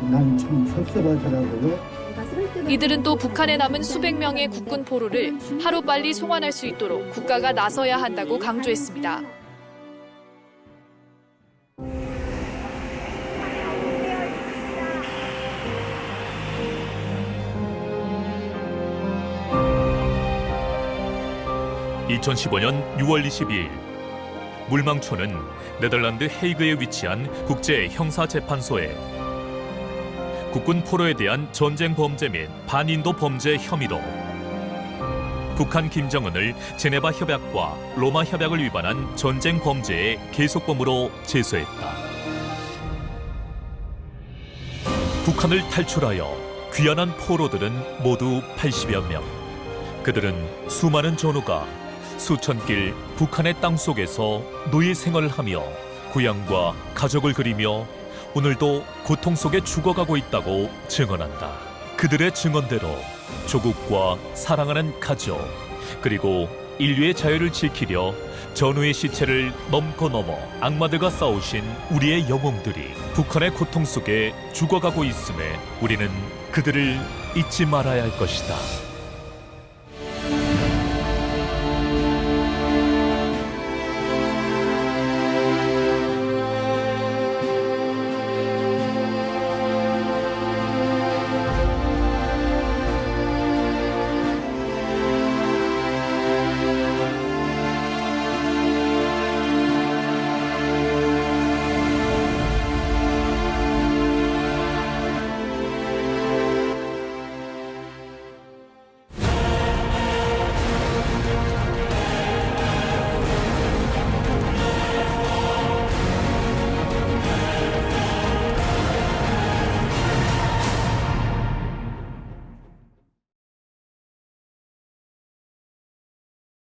난 참 섭섭하더라고요. 이들은 또 북한에 남은 수백 명의 국군 포로를 하루빨리 송환할 수 있도록 국가가 나서야 한다고 강조했습니다. (2015년 6월 22일) 물망초는 네덜란드 헤이그에 위치한 국제 형사재판소에 국군 포로에 대한 전쟁 범죄 및 반인도 범죄 혐의로 북한 김정은을 제네바 협약과 로마 협약을 위반한 전쟁 범죄의 계속범으로 제소했다. 북한을 탈출하여 귀환한 포로들은 모두 80여 명. 그들은 수많은 전우가 수천 길 북한의 땅 속에서 노예 생활을 하며 고향과 가족을 그리며 오늘도 고통 속에 죽어가고 있다고 증언한다. 그들의 증언대로 조국과 사랑하는 가족 그리고 인류의 자유를 지키려 전우의 시체를 넘고 넘어 악마들과 싸우신 우리의 영웅들이 북한의 고통 속에 죽어가고 있음에 우리는 그들을 잊지 말아야 할 것이다.